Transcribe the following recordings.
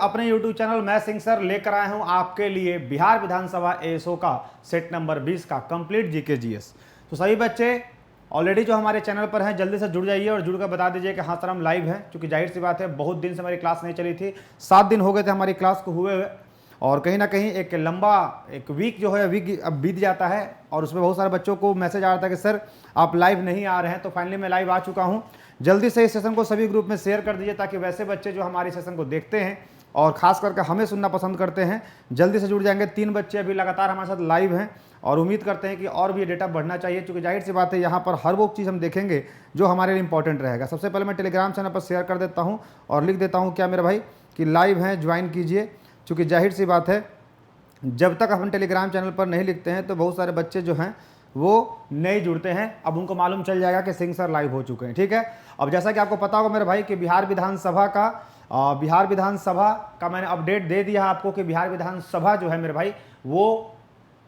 अपने YouTube channel मैं Singh sir लेकर आया हूं आपके लिए बिहार विधानसभा एएसओ का सेट नंबर 20 का कंप्लीट जीके जीएस। तो सभी बच्चे ऑलरेडी जो हमारे चैनल पर हैं जल्दी से जुड़ जाइए और जुड़कर बता दीजिए कि हाँ सर हम लाइव हैं, क्योंकि जाहिर सी बात है बहुत दिन से हमारी क्लास नहीं चली थी। 7 दिन हो गए थे हमारी क्लास को हुए हुए, और कहीं ना कहीं एक लंबा एक वीक जो है वीक अब बीत जाता है और उसमें बहुत सारे बच्चों को मैसेज आ रहा था कि सर आप लाइव नहीं आ रहे हैं। तो फाइनली मैं लाइव आ चुका हूं। जल्दी से इस सेशन को सभी ग्रुप में शेयर कर दीजिए ताकि वैसे बच्चे जो हमारे सेशन को देखते हैं और ख़ास करके हमें सुनना पसंद करते हैं जल्दी से जुड़ जाएंगे। 3 बच्चे अभी लगातार हमारे साथ लाइव हैं और उम्मीद करते हैं कि और भी ये डेटा बढ़ना चाहिए, क्योंकि जाहिर सी बात है यहाँ पर हर वो चीज़ हम देखेंगे जो हमारे लिए इंपॉर्टेंट रहेगा। सबसे पहले मैं टेलीग्राम चैनल पर शेयर कर देता हूँ और लिख देता हूँ क्या मेरे भाई कि लाइव हैं, ज्वाइन कीजिए। क्योंकि जाहिर सी बात है जब तक हम टेलीग्राम चैनल पर नहीं लिखते हैं तो बहुत सारे बच्चे जो हैं वो नहीं जुड़ते हैं। अब उनको मालूम चल जाएगा कि सिंह सर लाइव हो चुके हैं, ठीक है। अब जैसा कि आपको पता होगा मेरे भाई कि बिहार विधानसभा का मैंने अपडेट दे दिया आपको कि बिहार विधानसभा जो है मेरे भाई वो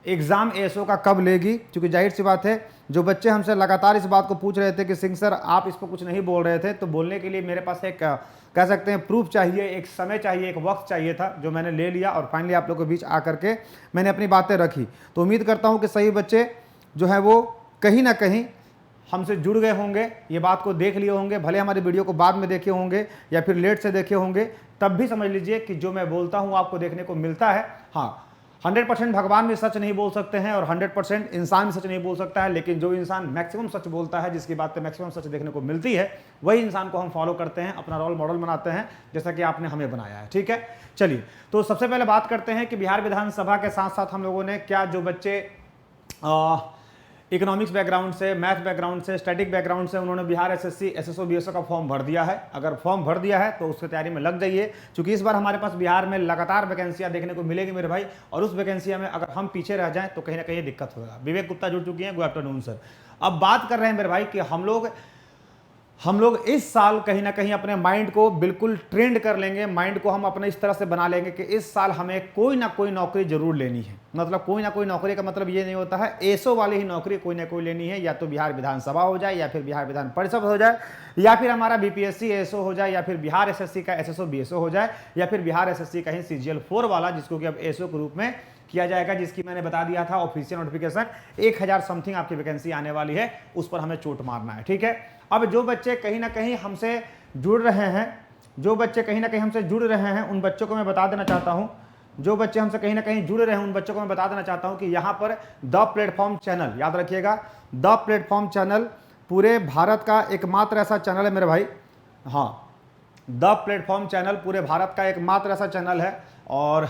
एग्ज़ाम एएसओ का कब लेगी। क्योंकि जाहिर सी बात है जो बच्चे हमसे लगातार इस बात को पूछ रहे थे कि सिंह सर आप इस पर कुछ नहीं बोल रहे थे, तो बोलने के लिए मेरे पास एक कह सकते हैं प्रूफ चाहिए, एक समय चाहिए, एक वक्त चाहिए था, जो मैंने ले लिया और फाइनली आप लोगों के बीच आकर के मैंने अपनी बातें रखी। तो उम्मीद करता हूँ कि सही बच्चे जो है वो कहीं ना कहीं हमसे जुड़ गए होंगे, ये बात को देख लिए होंगे, भले हमारी वीडियो को बाद में देखे होंगे या फिर लेट से देखे होंगे, तब भी समझ लीजिए कि जो मैं बोलता हूँ आपको देखने को मिलता है। हाँ 100% भगवान भी सच नहीं बोल सकते हैं और 100% इंसान भी सच नहीं बोल सकता है, लेकिन जो इंसान मैक्सिमम सच बोलता है, जिसकी बात पे मैक्सिमम सच देखने को मिलती है, वही इंसान को हम फॉलो करते हैं, अपना रोल मॉडल बनाते हैं, जैसा कि आपने हमें बनाया है, ठीक है। चलिए तो सबसे पहले बात करते हैं कि बिहार विधानसभा के साथ साथ हम लोगों ने क्या, जो बच्चे इकोनॉमिक्स बैकग्राउंड से, मैथ बैकग्राउंड से, स्टैटिक बैकग्राउंड से, उन्होंने बिहार एसएससी एसएसओ बीएसओ का फॉर्म भर दिया है। अगर फॉर्म भर दिया है तो उसकी तैयारी में लग जाइए, क्योंकि इस बार हमारे पास बिहार में लगातार वैकेंसियां देखने को मिलेगी मेरे भाई, और उस वैकेंसिया में अगर हम पीछे रह जाएं तो कहीं ना कहीं दिक्कत होगा। विवेक गुप्ता जुड़ चुकी हैं, गुड आफ्टरनून सर। अब बात कर रहे हैं मेरे भाई कि हम लोग इस साल कहीं ना कहीं अपने माइंड को बिल्कुल ट्रेंड कर लेंगे, माइंड को हम अपने इस तरह से बना लेंगे कि इस साल हमें कोई ना कोई नौकरी जरूर लेनी है। मतलब कोई ना कोई नौकरी का मतलब ये नहीं होता है एसओ वाली ही नौकरी कोई ना कोई लेनी है, या तो बिहार विधानसभा हो जाए, या फिर बिहार विधान परिषद हो जाए, या फिर हमारा बीपीएससी एसओ हो जाए, या फिर बिहार एसएससी का एसएसओ बीएसओ हो जाए, या फिर बिहार एसएससी का ही सीजीएल 4 वाला, जिसको कि अब एसओ के रूप में किया जाएगा, जिसकी मैंने बता दिया था ऑफिशियल नोटिफिकेशन 1000 समथिंग आपकी वैकेंसी आने वाली है, उस पर हमें चोट मारना है, ठीक है। अब जो बच्चे कहीं ना कहीं हमसे जुड़ रहे हैं, उन बच्चों को मैं बता देना चाहता हूं, जो बच्चे हमसे कहीं ना कहीं जुड़ रहे हैं उन बच्चों को मैं बता देना चाहता हूं कि यहां पर द प्लेटफॉर्म चैनल, याद रखिएगा, द प्लेटफॉर्म चैनल पूरे भारत का एकमात्र ऐसा चैनल है मेरे भाई। हाँ, द प्लेटफॉर्म चैनल पूरे भारत का एकमात्र ऐसा चैनल है। और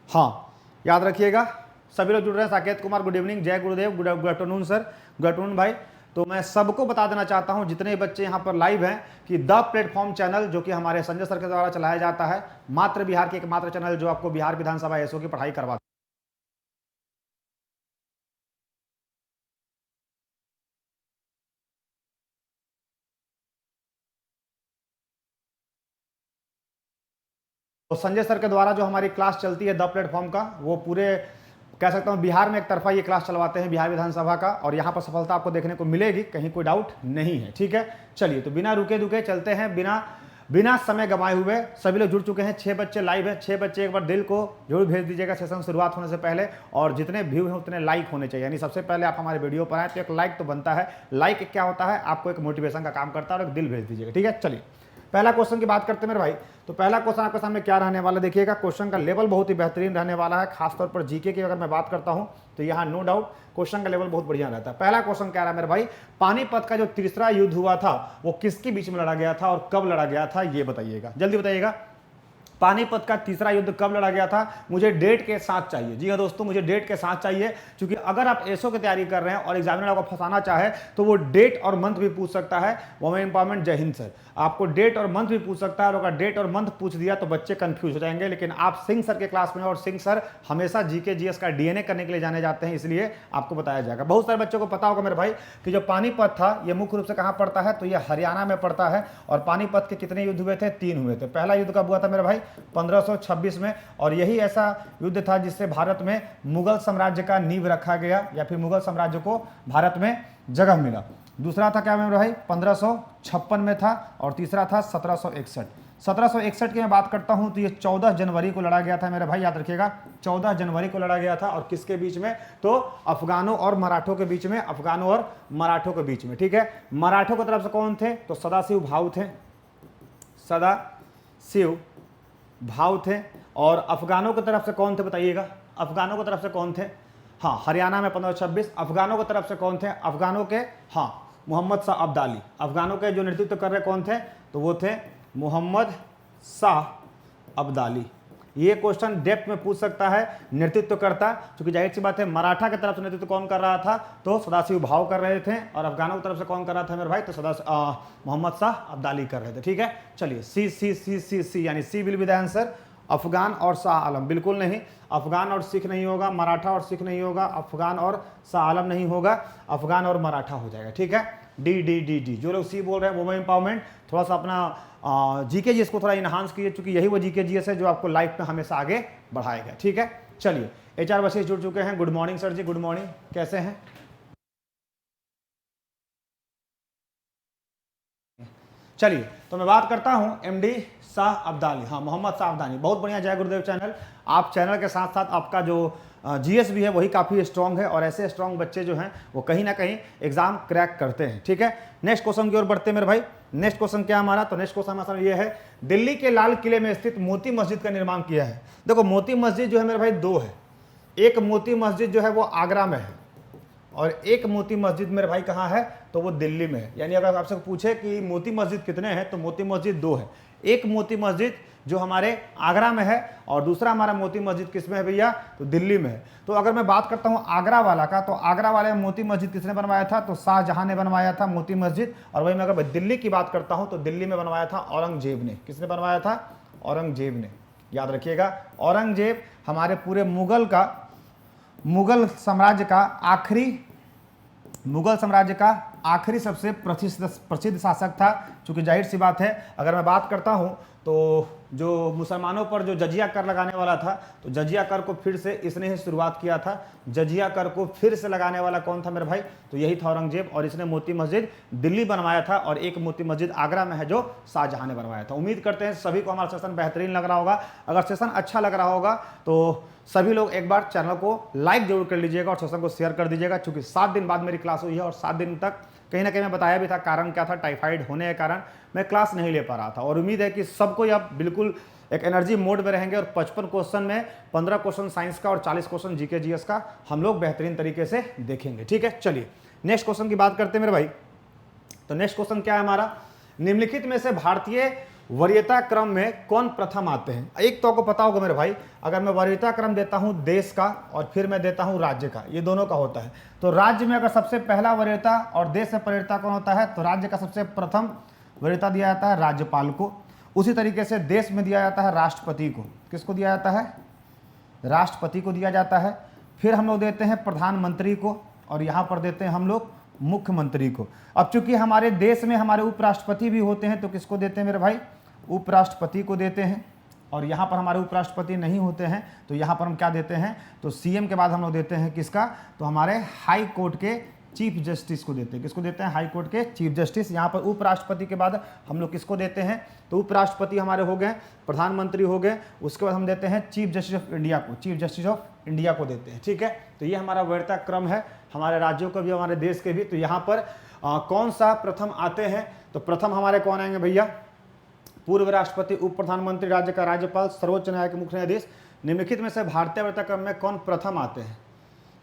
हाँ याद रखिएगा, सभी लोग जुड़ रहे हैं। साकेत कुमार गुड इवनिंग, जय गुरुदेव, good afternoon sir, good afternoon भाई। तो मैं सबको बता देना चाहता हूं जितने बच्चे यहां पर लाइव हैं कि द प्लेटफॉर्म चैनल, जो कि हमारे संजय सर के द्वारा चलाया जाता है, मात्र बिहार के एकमात्र चैनल जो आपको बिहार विधानसभा एसओ की पढ़ाई करवाता है। तो संजय सर के द्वारा जो हमारी क्लास चलती है द प्लेटफॉर्म का, वो पूरे कह सकता हूं बिहार में एक तरफा ये क्लास चलवाते हैं बिहार विधानसभा का, और यहां पर सफलता आपको देखने को मिलेगी, कहीं कोई डाउट नहीं है, ठीक है। चलिए तो बिना रुके दुके चलते हैं, बिना समय गंवाए हुए। सभी लोग जुड़ चुके हैं, 6 बच्चे लाइव है। 6 बच्चे एक बार दिल को जरूर भेज दीजिएगा सेशन शुरुआत होने से पहले, और जितने व्यू हैं उतने लाइक होने चाहिए, यानी सबसे पहले आप हमारे वीडियो पर आए तो एक लाइक तो बनता है। लाइक क्या होता है, आपको एक मोटिवेशन का काम करता है, और एक दिल भेज दीजिएगा, ठीक है। चलिए पहला क्वेश्चन की बात करते हैं मेरे भाई। तो पहला क्वेश्चन आपके सामने क्या रहने वाला, देखिएगा क्वेश्चन का लेवल बहुत ही बेहतरीन रहने वाला है, खासतौर पर जीके की अगर मैं बात करता हूं तो यहाँ नो डाउट क्वेश्चन का लेवल बहुत बढ़िया रहता है। पहला क्वेश्चन क्या रहा मेरे भाई, पानीपत का जो तीसरा युद्ध हुआ था वो किसके बीच में लड़ा गया था और कब लड़ा गया था, ये बताइएगा, जल्दी बताइएगा। पानीपत का तीसरा युद्ध कब लड़ा गया था, मुझे डेट के साथ चाहिए। जी हाँ दोस्तों, मुझे डेट के साथ चाहिए, क्योंकि अगर आप एसओ की तैयारी कर रहे हैं और एग्जामिनर आपको फंसाना चाहे तो वो डेट और मंथ भी पूछ सकता है। वुमेन एम्पावरमेंट, जय हिंद सर, आपको डेट और मंथ भी पूछ सकता है, और अगर डेट और मंथ पूछ दिया तो बच्चे कंफ्यूज हो जाएंगे। लेकिन आप सिंह सर के क्लास में, और सिंह सर हमेशा जीके जीएस का डीएनए करने के लिए जाने जाते हैं, इसलिए आपको बताया जाएगा। बहुत सारे बच्चों को पता होगा मेरे भाई कि जो पानीपत था ये मुख्य रूप से कहाँ पड़ता है, तो ये हरियाणा में पड़ता है। और पानीपत के कितने युद्ध हुए थे, 3 हुए थे। पहला युद्ध कब हुआ था मेरे भाई, 1526 में, और यही ऐसा युद्ध था जिससे भारत में मुगल साम्राज्य का नींव रखा गया, या फिर मुगल साम्राज्य को भारत में जगह मिला। दूसरा था क्या मेरे भाई, 1556 में था, और तीसरा था 1761। 1761 की मैं बात करता हूं तो ये 14 जनवरी को लड़ा गया था मेरे भाई, याद रखिएगा 14 जनवरी को लड़ा गया था। और किसके बीच में? तो अफगानों और मराठों के बीच में, अफगानों और मराठों के बीच में, ठीक है। मराठों की तरफ से कौन थे? तो सदाशिव भाऊ थे, सदाशिव भाऊ थे। और अफगानों की तरफ से कौन थे बताइएगा? अफगानों की तरफ से कौन थे? हाँ, हरियाणा में 1526। अफगानों की तरफ से कौन थे? अफगानों के, हाँ, मोहम्मद शाह अब्दाली। अफगानों के जो नेतृत्व कर रहे कौन थे? तो वो थे मोहम्मद शाह अब्दाली। ये क्वेश्चन डेप्थ में पूछ सकता है, नेतृत्व करता, क्योंकि जाहिर सी बात है मराठा की तरफ से नेतृत्व कौन कर रहा था? तो सदाशिव भाऊ कर रहे थे। और अफगानों की तरफ से कौन कर रहा था मेरे भाई? तो मोहम्मद शाह अब्दाली कर रहे थे, ठीक है। चलिए सी सी सी सी सी यानी C will be the answer. Afghan और शाह आलम बिल्कुल नहीं, अफगान और सिख नहीं होगा, मराठा और सिख नहीं होगा, अफगान और शाह आलम नहीं होगा, अफगान और मराठा हो जाएगा, ठीक है। D D D D. जो लोग सी बोल रहे हैं वुमेन एम्पावरमेंट, थोड़ा सा अपना जीके जी इसको थोड़ा इनहांस कीजिए, क्योंकि यही वो जीके जी है जो आपको लाइफ में हमेशा आगे बढ़ाएगा, ठीक है। चलिए HR वशिष्ठ जुड़ चुके हैं। गुड मॉर्निंग सर जी, गुड मॉर्निंग, कैसे हैं? चलिए तो मैं बात करता हूं MD शाह अब्दाली, हाँ, मोहम्मद शाह अब्दाली। बहुत बढ़िया, जय गुरुदेव चैनल। आप चैनल के साथ साथ आपका जो GS भी है वही काफ़ी स्ट्रॉन्ग है, और ऐसे स्ट्रॉन्ग बच्चे जो हैं वो कहीं ना कहीं एग्जाम क्रैक करते हैं, ठीक है। नेक्स्ट क्वेश्चन की ओर बढ़ते हैं मेरे भाई। नेक्स्ट क्वेश्चन क्या हमारा? तो नेक्स्ट क्वेश्चन हमारा ये है, दिल्ली के लाल किले में स्थित मोती मस्जिद का निर्माण किया है। देखो मोती मस्जिद जो है मेरे भाई दो है। एक मोती मस्जिद जो है वो आगरा में है, और एक मोती मस्जिद मेरे भाई कहाँ है? तो वो दिल्ली में है। यानी अगर आपसे पूछे कि मोती मस्जिद कितने हैं, तो मोती मस्जिद दो है। एक मोती मस्जिद जो हमारे आगरा में है, और दूसरा हमारा मोती मस्जिद किस में है भैया? तो दिल्ली में है। तो अगर मैं बात करता हूँ आगरा वाला का, तो आगरा वाले मोती मस्जिद किसने बनवाया था? तो शाहजहां ने बनवाया था मोती मस्जिद। और वही मैं अगर दिल्ली की बात करता हूँ तो दिल्ली में बनवाया था औरंगजेब ने। किसने बनवाया था? औरंगजेब ने, याद रखिएगा। औरंगजेब हमारे पूरे मुगल साम्राज्य का आखिरी सबसे प्रसिद्ध शासक था। चूंकि जाहिर सी बात है, अगर मैं बात करता हूं तो जो मुसलमानों पर जो जजिया कर लगाने वाला था, तो जजिया कर को फिर से इसने ही शुरुआत किया था। जजिया कर को फिर से लगाने वाला कौन था मेरे भाई? तो यही था औरंगजेब। और इसने मोती मस्जिद दिल्ली बनवाया था, और एक मोती मस्जिद आगरा में है जो शाहजहां ने बनवाया था। उम्मीद करते हैं सभी को हमारा सेशन बेहतरीन लग रहा होगा। अगर सेशन अच्छा लग रहा होगा तो सभी लोग एक बार चैनल को लाइक जरूर कर लीजिएगा और सेशन को शेयर कर दीजिएगा, क्योंकि 7 दिन बाद मेरी क्लास हुई है, और 7 दिन तक कहीं ना कहीं मैं बताया भी था कारण क्या था, टाइफाइड होने के कारण मैं क्लास नहीं ले पा रहा था। और उम्मीद है कि सबको अब बिल्कुल एक एनर्जी मोड में रहेंगे, और 55 क्वेश्चन में 15 क्वेश्चन साइंस का और 40 क्वेश्चन जीके जीएस का हम लोग बेहतरीन तरीके से देखेंगे, ठीक है। चलिए नेक्स्ट क्वेश्चन की बात करते हैं मेरे भाई। तो नेक्स्ट क्वेश्चन क्या है हमारा? निम्नलिखित में से भारतीय वरीयता क्रम में कौन प्रथम आते हैं? एक तो आपको पता होगा मेरे भाई, अगर मैं वरीयता क्रम देता हूं देश का और फिर मैं देता हूं राज्य का, ये दोनों का होता है। तो राज्य में अगर सबसे पहला वरीयता और देश में वरीयता कौन होता है? तो राज्य का सबसे प्रथम वरीयता दिया जाता है राज्यपाल को। उसी तरीके से देश में दिया जाता है राष्ट्रपति को। किसको दिया जाता है? राष्ट्रपति को दिया जाता है। फिर हम लोग देते हैं प्रधानमंत्री को, और यहाँ पर देते हैं हम लोग मुख्यमंत्री को। अब चूंकि हमारे देश में हमारे उपराष्ट्रपति भी होते हैं, तो किसको देते हैं मेरे भाई? उपराष्ट्रपति को देते हैं। और यहाँ पर हमारे उपराष्ट्रपति नहीं होते हैं, तो यहाँ पर हम क्या देते हैं? तो CM के बाद हम लोग देते हैं किसका? तो हमारे हाई कोर्ट के चीफ जस्टिस को देते हैं। किसको देते हैं? हाई कोर्ट के चीफ जस्टिस। यहाँ पर उपराष्ट्रपति के बाद हम लोग किसको देते हैं? तो उपराष्ट्रपति हमारे हो गए, प्रधानमंत्री हो गए, उसके बाद हम देते हैं चीफ जस्टिस ऑफ इंडिया को, चीफ जस्टिस ऑफ इंडिया को देते हैं, ठीक है। तो ये हमारा वरीयता क्रम है, हमारे राज्यों का भी हमारे देश के भी। तो यहाँ पर कौन सा प्रथम आते हैं? तो प्रथम हमारे कौन आएंगे भैया? पूर्व राष्ट्रपति, उप प्रधानमंत्री, राज्य का राज्यपाल, सर्वोच्च न्यायालय के मुख्य न्यायाधीश। निम्नलिखित में से भारतीय वरीयता क्रम में कौन प्रथम आते हैं?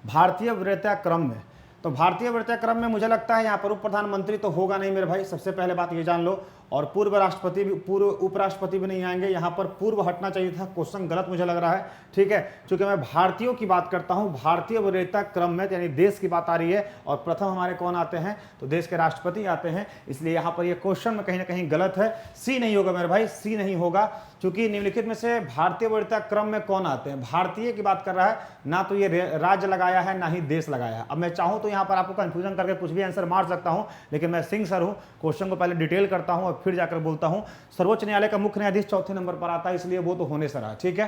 भारतीय वरीयता क्रम में, तो भारतीय वरीयता क्रम में मुझे लगता है यहाँ पर उप प्रधानमंत्री तो होगा नहीं मेरे भाई, सबसे पहले बात ये जान लो। और पूर्व राष्ट्रपति भी, पूर्व उपराष्ट्रपति भी नहीं आएंगे। यहाँ पर पूर्व हटना चाहिए था, क्वेश्चन गलत मुझे लग रहा है, ठीक है। क्योंकि मैं भारतीयों की बात करता हूँ, भारतीय वरीयता क्रम में यानी देश की बात आ रही है, और प्रथम हमारे कौन आते हैं? तो देश के राष्ट्रपति आते हैं। इसलिए यहाँ पर ये क्वेश्चन में कहीं ना कहीं गलत है। सी नहीं होगा मेरे भाई, सी नहीं होगा, क्योंकि निम्नलिखित में से भारतीय वरीयता क्रम में कौन आते हैं? भारतीय की बात कर रहा है, ना तो ये राज्य लगाया है ना ही देश लगाया है। अब मैं चाहूँ तो यहाँ पर आपको कंफ्यूजन करके कुछ भी आंसर मार सकता हूँ, लेकिन मैं सिंह सर हूँ, क्वेश्चन को पहले डिटेल करता हूँ और फिर जाकर बोलता हूँ। सर्वोच्च न्यायालय का मुख्य न्यायाधीश चौथे नंबर पर आता है, इसलिए वो तो होने सर है, ठीक है,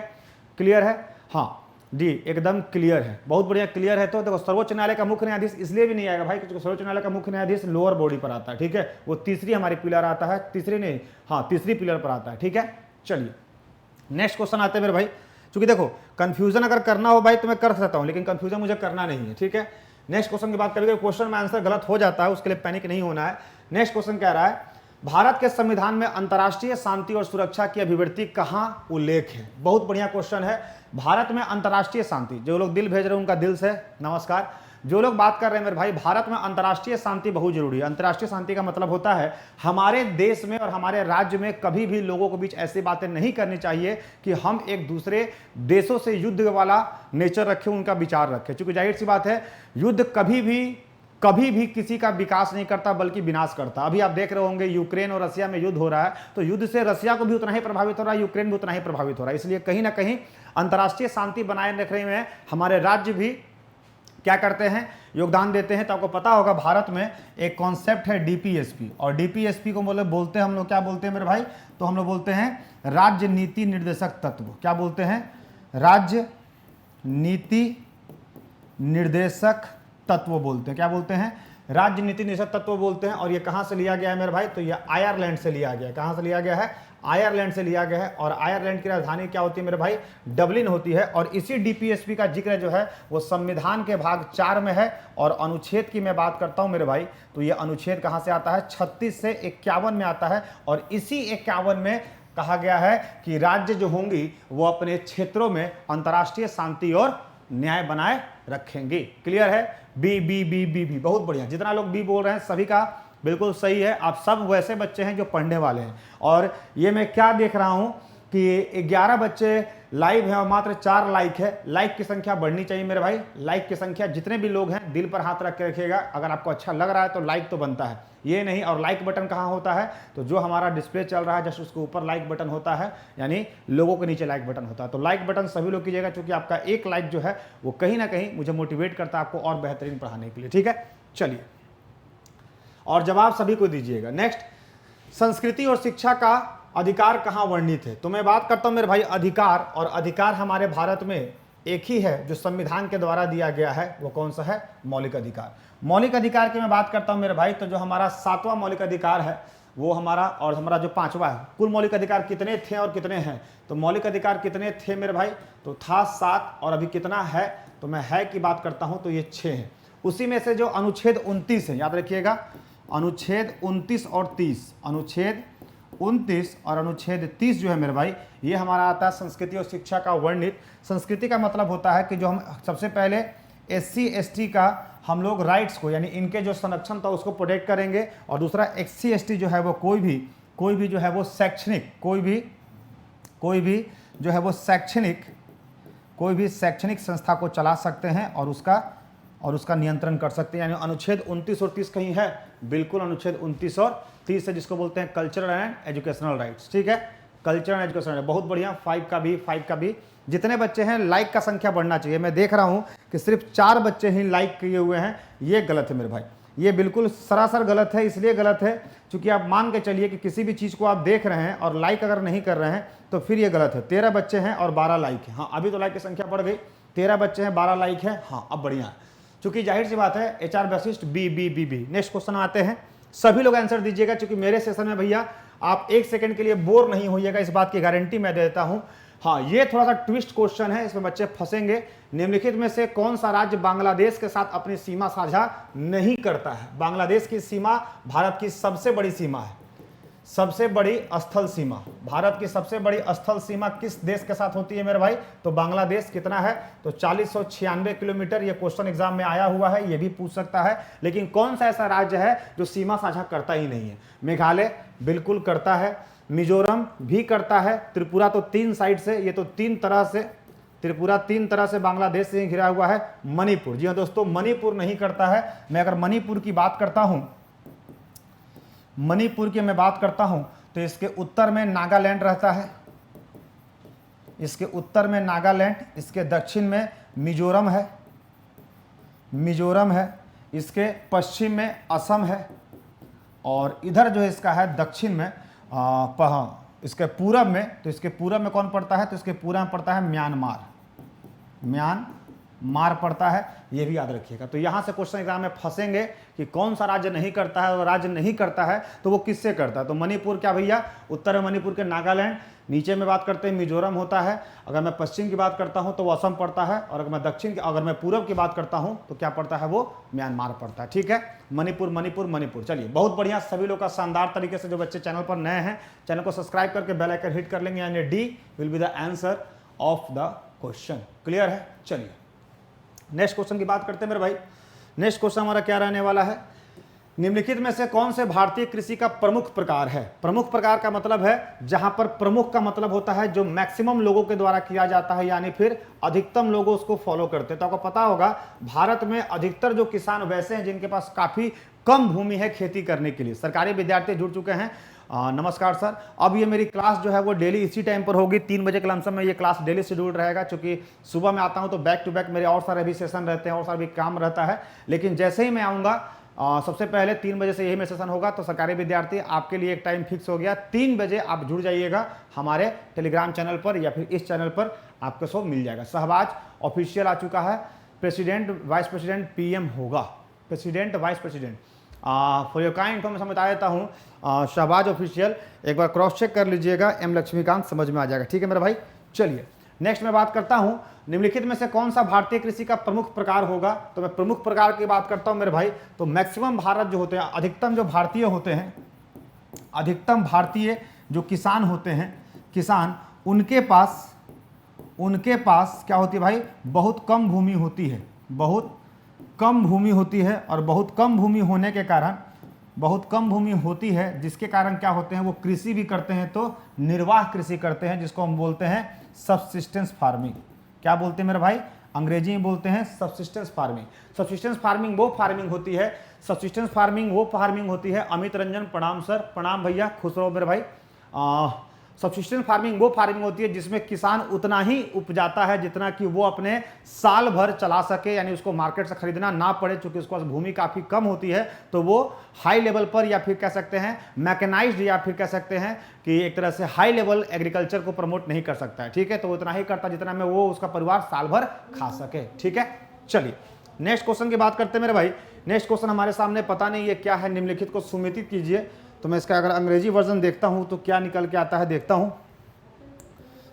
क्लियर है। हाँ, डी एकदम क्लियर है, बहुत बढ़िया क्लियर है। तो देखो सर्वोच्च न्यायालय का मुख्य न्यायाधीश इसलिए भी नहीं आएगा भाई क्योंकि सर्वोच्च न्यायालय का मुख्य न्यायाधीश लोअर बॉडी पर आता है, ठीक है, वो तीसरी हमारी पिलर आता है, तीसरी नहीं, हाँ तीसरी पिलर पर आता है, ठीक है। चलिए नेक्स्ट क्वेश्चन आते हैं मेरे भाई, क्योंकि देखो कंफ्यूजन अगर करना हो भाई तो मैं कर सकता हूं, लेकिन कंफ्यूजन मुझे करना नहीं है, ठीक है। नेक्स्ट क्वेश्चन की बात करेंगे, क्वेश्चन में आंसर गलत हो जाता है उसके लिए पैनिक नहीं होना है। नेक्स्ट क्वेश्चन कह रहा है भारत के संविधान में अंतर्राष्ट्रीय शांति और सुरक्षा की अभिव्यक्ति कहां उल्लेख है। बहुत बढ़िया क्वेश्चन है। भारत में अंतर्राष्ट्रीय शांति, जो लोग दिल भेज रहे हैं उनका दिल से नमस्कार। जो लोग बात कर रहे हैं मेरे भाई, भारत में अंतर्राष्ट्रीय शांति बहुत जरूरी है। अंतर्राष्ट्रीय शांति का मतलब होता है हमारे देश में और हमारे राज्य में कभी भी लोगों के बीच ऐसी बातें नहीं करनी चाहिए कि हम एक दूसरे देशों से युद्ध वाला नेचर रखें, उनका विचार रखें, क्योंकि जाहिर सी बात है युद्ध कभी भी किसी का विकास नहीं करता बल्कि विनाश करता। अभी आप देख रहे होंगे यूक्रेन और रशिया में युद्ध हो रहा है, तो युद्ध से रशिया को भी उतना ही प्रभावित हो रहा है, यूक्रेन भी उतना ही प्रभावित हो रहा है। इसलिए कहीं ना कहीं अंतर्राष्ट्रीय शांति बनाए रखने में हमारे राज्य भी क्या करते हैं, योगदान देते हैं। तो आपको पता होगा भारत में एक कॉन्सेप्ट है डीपीएसपी, और डीपीएसपी को बोलते हैं हम लोग, क्या बोलते हैं मेरे भाई, तो हम लोग बोलते हैं राज्य नीति निर्देशक तत्व। क्या बोलते हैं, राज्य नीति निर्देशक तत्व बोलते हैं। क्या बोलते हैं, राज्य नीति निर्देशक तत्व बोलते हैं। और ये कहां से लिया गया है मेरे भाई, तो ये आयरलैंड से लिया गया है। कहां से लिया गया है, आयरलैंड से लिया गया है। और आयरलैंड की राजधानी क्या होती है मेरे भाई, डबलिन होती है। और इसी डीपीएसपी का जिक्र जो है वो संविधान के भाग 4 में है। और अनुच्छेद की मैं बात करता हूं मेरे भाई, तो ये अनुच्छेद कहां से आता है, 36 से 51 में आता है। और इसी 51 में कहा गया है कि राज्य जो होंगी वो अपने क्षेत्रों में अंतर्राष्ट्रीय शांति और न्याय बनाए रखेंगे। क्लियर है, B B B B B, बहुत बढ़िया। जितना लोग बी बोल रहे हैं सभी का बिल्कुल सही है। आप सब वैसे बच्चे हैं जो पढ़ने वाले हैं। और ये मैं क्या देख रहा हूं कि 11 बच्चे लाइव हैं और मात्र 4 लाइक है। लाइक की संख्या बढ़नी चाहिए मेरे भाई। लाइक की संख्या, जितने भी लोग हैं दिल पर हाथ रख के रखिएगा। अगर आपको अच्छा लग रहा है तो लाइक तो बनता है, ये नहीं। और लाइक बटन कहाँ होता है, तो जो हमारा डिस्प्ले चल रहा है जस्ट उसके ऊपर लाइक बटन होता है, यानी लोगों के नीचे लाइक बटन होता है। तो लाइक बटन सभी लोग कीजिएगा, क्योंकि आपका एक लाइक जो है वो कहीं ना कहीं मुझे मोटिवेट करता है आपको और बेहतरीन पढ़ाने के लिए, ठीक है। चलिए, और जवाब सभी को दीजिएगा। नेक्स्ट, संस्कृति और शिक्षा का अधिकार कहाँ वर्णित है। तो मैं बात करता हूं मेरे भाई अधिकार, और अधिकार हमारे भारत में एक ही है जो संविधान के द्वारा दिया गया है। वो कौन सा है, मौलिक अधिकार। मौलिक अधिकार की मैं बात करता हूं मेरे भाई, तो जो हमारा 7वां मौलिक अधिकार है वो हमारा, और हमारा जो 5वां है। कुल मौलिक अधिकार कितने थे और कितने हैं, तो मौलिक अधिकार कितने थे मेरे भाई, तो था 7, और अभी कितना है, तो मैं है की बात करता हूं तो ये 6 है। उसी में से जो अनुच्छेद 29 है, याद रखिएगा, अनुच्छेद 29 और 30, अनुच्छेद 29 और अनुच्छेद 30 जो है मेरे भाई, ये हमारा आता है संस्कृति और शिक्षा का वर्णित। संस्कृति का मतलब होता है कि जो हम सबसे पहले SC ST का हम लोग राइट्स को, यानी इनके जो संरक्षण था उसको प्रोटेक्ट करेंगे। और दूसरा SC ST जो है वो कोई भी जो है वो शैक्षणिक, कोई भी जो है वो कोई भी शैक्षणिक संस्था को चला सकते हैं और उसका नियंत्रण कर सकते हैं। यानी अनुच्छेद 29 और 30 कहीं है, बिल्कुल अनुच्छेद 29 और 30 है, जिसको बोलते हैं कल्चरल एंड एजुकेशनल राइट्स, ठीक है। कल्चरल एंड एजुकेशनल, बहुत बढ़िया। 5 का भी। जितने बच्चे हैं लाइक का संख्या बढ़ना चाहिए। मैं देख रहा हूं कि सिर्फ 4 बच्चे ही लाइक किए हुए हैं, ये गलत है मेरे भाई, ये बिल्कुल सरासर गलत है। इसलिए गलत है क्योंकि आप मान के चलिए कि किसी भी चीज़ को आप देख रहे हैं और लाइक अगर नहीं कर रहे हैं तो फिर ये गलत है। 13 बच्चे हैं और 12 लाइक है। हाँ, अभी तो लाइक की संख्या बढ़ गई, 13 बच्चे हैं 12 लाइक है। हाँ, अब बढ़िया है, क्योंकि जाहिर सी बात है HR Vashishtha B B B B. Next question आते हैं, सभी लोग आंसर दीजिएगा, क्योंकि मेरे सेशन में भैया आप 1 सेकंड के लिए बोर नहीं होइएगा, इस बात की गारंटी मैं देता हूं। हाँ, ये थोड़ा सा ट्विस्ट क्वेश्चन है, इसमें बच्चे फंसेंगे। निम्नलिखित में से कौन सा राज्य बांग्लादेश के साथ अपनी सीमा साझा नहीं करता है। बांग्लादेश की सीमा भारत की सबसे बड़ी सीमा है, सबसे बड़ी स्थल सीमा। भारत की सबसे बड़ी स्थल सीमा किस देश के साथ होती है मेरे भाई, तो बांग्लादेश। कितना है, तो 4096 किलोमीटर। ये क्वेश्चन एग्जाम में आया हुआ है, ये भी पूछ सकता है। लेकिन कौन सा ऐसा राज्य है जो सीमा साझा करता ही नहीं है। मेघालय बिल्कुल करता है, मिजोरम भी करता है, त्रिपुरा तो 3 साइड से, ये तो 3 तरह से, त्रिपुरा 3 तरह से बांग्लादेश से घिरा हुआ है। मणिपुर, जी हाँ दोस्तों, मणिपुर नहीं करता है। मैं अगर मणिपुर की बात करता हूं, मणिपुर की मैं बात करता हूं तो इसके उत्तर में नागालैंड रहता है, इसके उत्तर में नागालैंड, इसके दक्षिण में मिजोरम है, इसके पश्चिम में असम है, और इधर जो है इसका है दक्षिण में इसके पूरब में, तो इसके पूरब में कौन पड़ता है, तो इसके पूरब में पड़ता है म्यांमार पड़ता है, ये भी याद रखिएगा। तो यहाँ से क्वेश्चन एग्जाम में फंसेंगे कि कौन सा राज्य नहीं करता है, और राज्य नहीं करता है तो वो किससे करता है। तो मणिपुर क्या भैया, उत्तर में मणिपुर के नागालैंड, नीचे में बात करते हैं मिजोरम होता है, अगर मैं पश्चिम की बात करता हूँ तो वो असम पड़ता है, और अगर मैं पूरब की बात करता हूँ तो क्या पड़ता है, वो म्यांमार पड़ता है। ठीक है, मणिपुर मणिपुर मणिपुर। चलिए बहुत बढ़िया, सभी लोग का शानदार तरीके से, जो बच्चे चैनल पर नए हैं चैनल को सब्सक्राइब करके बेल आइकन हिट कर लेंगे, यानी D will be the answer of the question. Clear है। चलिए नेक्स्ट क्वेश्चन की बात करते हैं मेरे भाई। नेक्स्ट क्वेश्चन हमारा क्या रहने वाला है, निम्नलिखित में से कौन से भारतीय कृषि का प्रमुख प्रकार है। प्रमुख प्रकार का मतलब है, जहां पर प्रमुख का मतलब होता है जो मैक्सिमम लोगों के द्वारा किया जाता है, यानी फिर अधिकतम लोग उसको फॉलो करते हैं। तो आपको पता होगा भारत में अधिकतर जो किसान वैसे हैं जिनके पास काफी कम भूमि है खेती करने के लिए। सरकारी विद्यार्थी जुड़ चुके हैं, नमस्कार सर। अब ये मेरी क्लास जो है वो डेली इसी टाइम पर होगी, 3 बजे के लमसम में ये क्लास डेली शेड्यूल रहेगा, क्योंकि सुबह में आता हूँ तो बैक टू बैक मेरे और सारे भी सेशन रहते हैं, और सारा भी काम रहता है। लेकिन जैसे ही मैं आऊँगा सबसे पहले 3 बजे से यही में सेशन होगा। तो सरकारी विद्यार्थी आपके लिए एक टाइम फिक्स हो गया, 3 बजे आप जुड़ जाइएगा हमारे टेलीग्राम चैनल पर, या फिर इस चैनल पर आपको सब मिल जाएगा। शहबाज ऑफिशियल आ चुका है, प्रेसिडेंट वाइस प्रेसिडेंट पीएम होगा, president vice president. For your kind information बता देता हूँ, शहबाज ऑफिशियल एक बार क्रॉस चेक कर लीजिएगा, एम लक्ष्मीकांत समझ में आ जाएगा। ठीक है मेरे भाई। चलिए नेक्स्ट मैं बात करता हूं, निम्नलिखित में से कौन सा भारतीय कृषि का प्रमुख प्रकार होगा। तो मैं प्रमुख प्रकार की बात करता हूं मेरे भाई, तो मैक्सिमम भारत जो होते हैं, अधिकतम जो भारतीय होते हैं, अधिकतम भारतीय जो किसान होते हैं, किसान उनके पास क्या होती है भाई, बहुत कम भूमि होती है, बहुत कम भूमि होती है। और बहुत कम भूमि होने के कारण, बहुत कम भूमि होती है जिसके कारण क्या होते हैं, वो कृषि भी करते हैं, तो निर्वाह कृषि करते हैं, जिसको हम बोलते हैं सबसिस्टेंस फार्मिंग। क्या बोलते हैं मेरे भाई, अंग्रेजी में बोलते हैं सबसिस्टेंस फार्मिंग। सबसिस्टेंस फार्मिंग वो फार्मिंग होती है, सबसिस्टेंस फार्मिंग वो फार्मिंग होती है। अमित रंजन प्रणाम सर, प्रणाम भैया, खुश रहो मेरे भाई। सबसिस्टेंस फार्मिंग वो फार्मिंग होती है जिसमें किसान उतना ही उपजाता है जितना कि वो अपने साल भर चला सके, यानी उसको मार्केट से खरीदना ना पड़े, चूंकि उसके पास भूमि काफ़ी कम होती है। तो वो हाई लेवल पर, या फिर कह सकते हैं मैकेनाइज्ड, या फिर कह सकते हैं कि एक तरह से हाई लेवल एग्रीकल्चर को प्रमोट नहीं कर सकता है। ठीक है, तो उतना ही करता जितना में वो उसका परिवार साल भर खा सके। ठीक है, चलिए नेक्स्ट क्वेश्चन की बात करते हैं मेरे भाई। नेक्स्ट क्वेश्चन हमारे सामने पता नहीं ये क्या है, निम्नलिखित को सुमेलित कीजिए। तो मैं इसका अगर अंग्रेजी वर्जन देखता हूं तो क्या निकल के आता है, देखता हूं।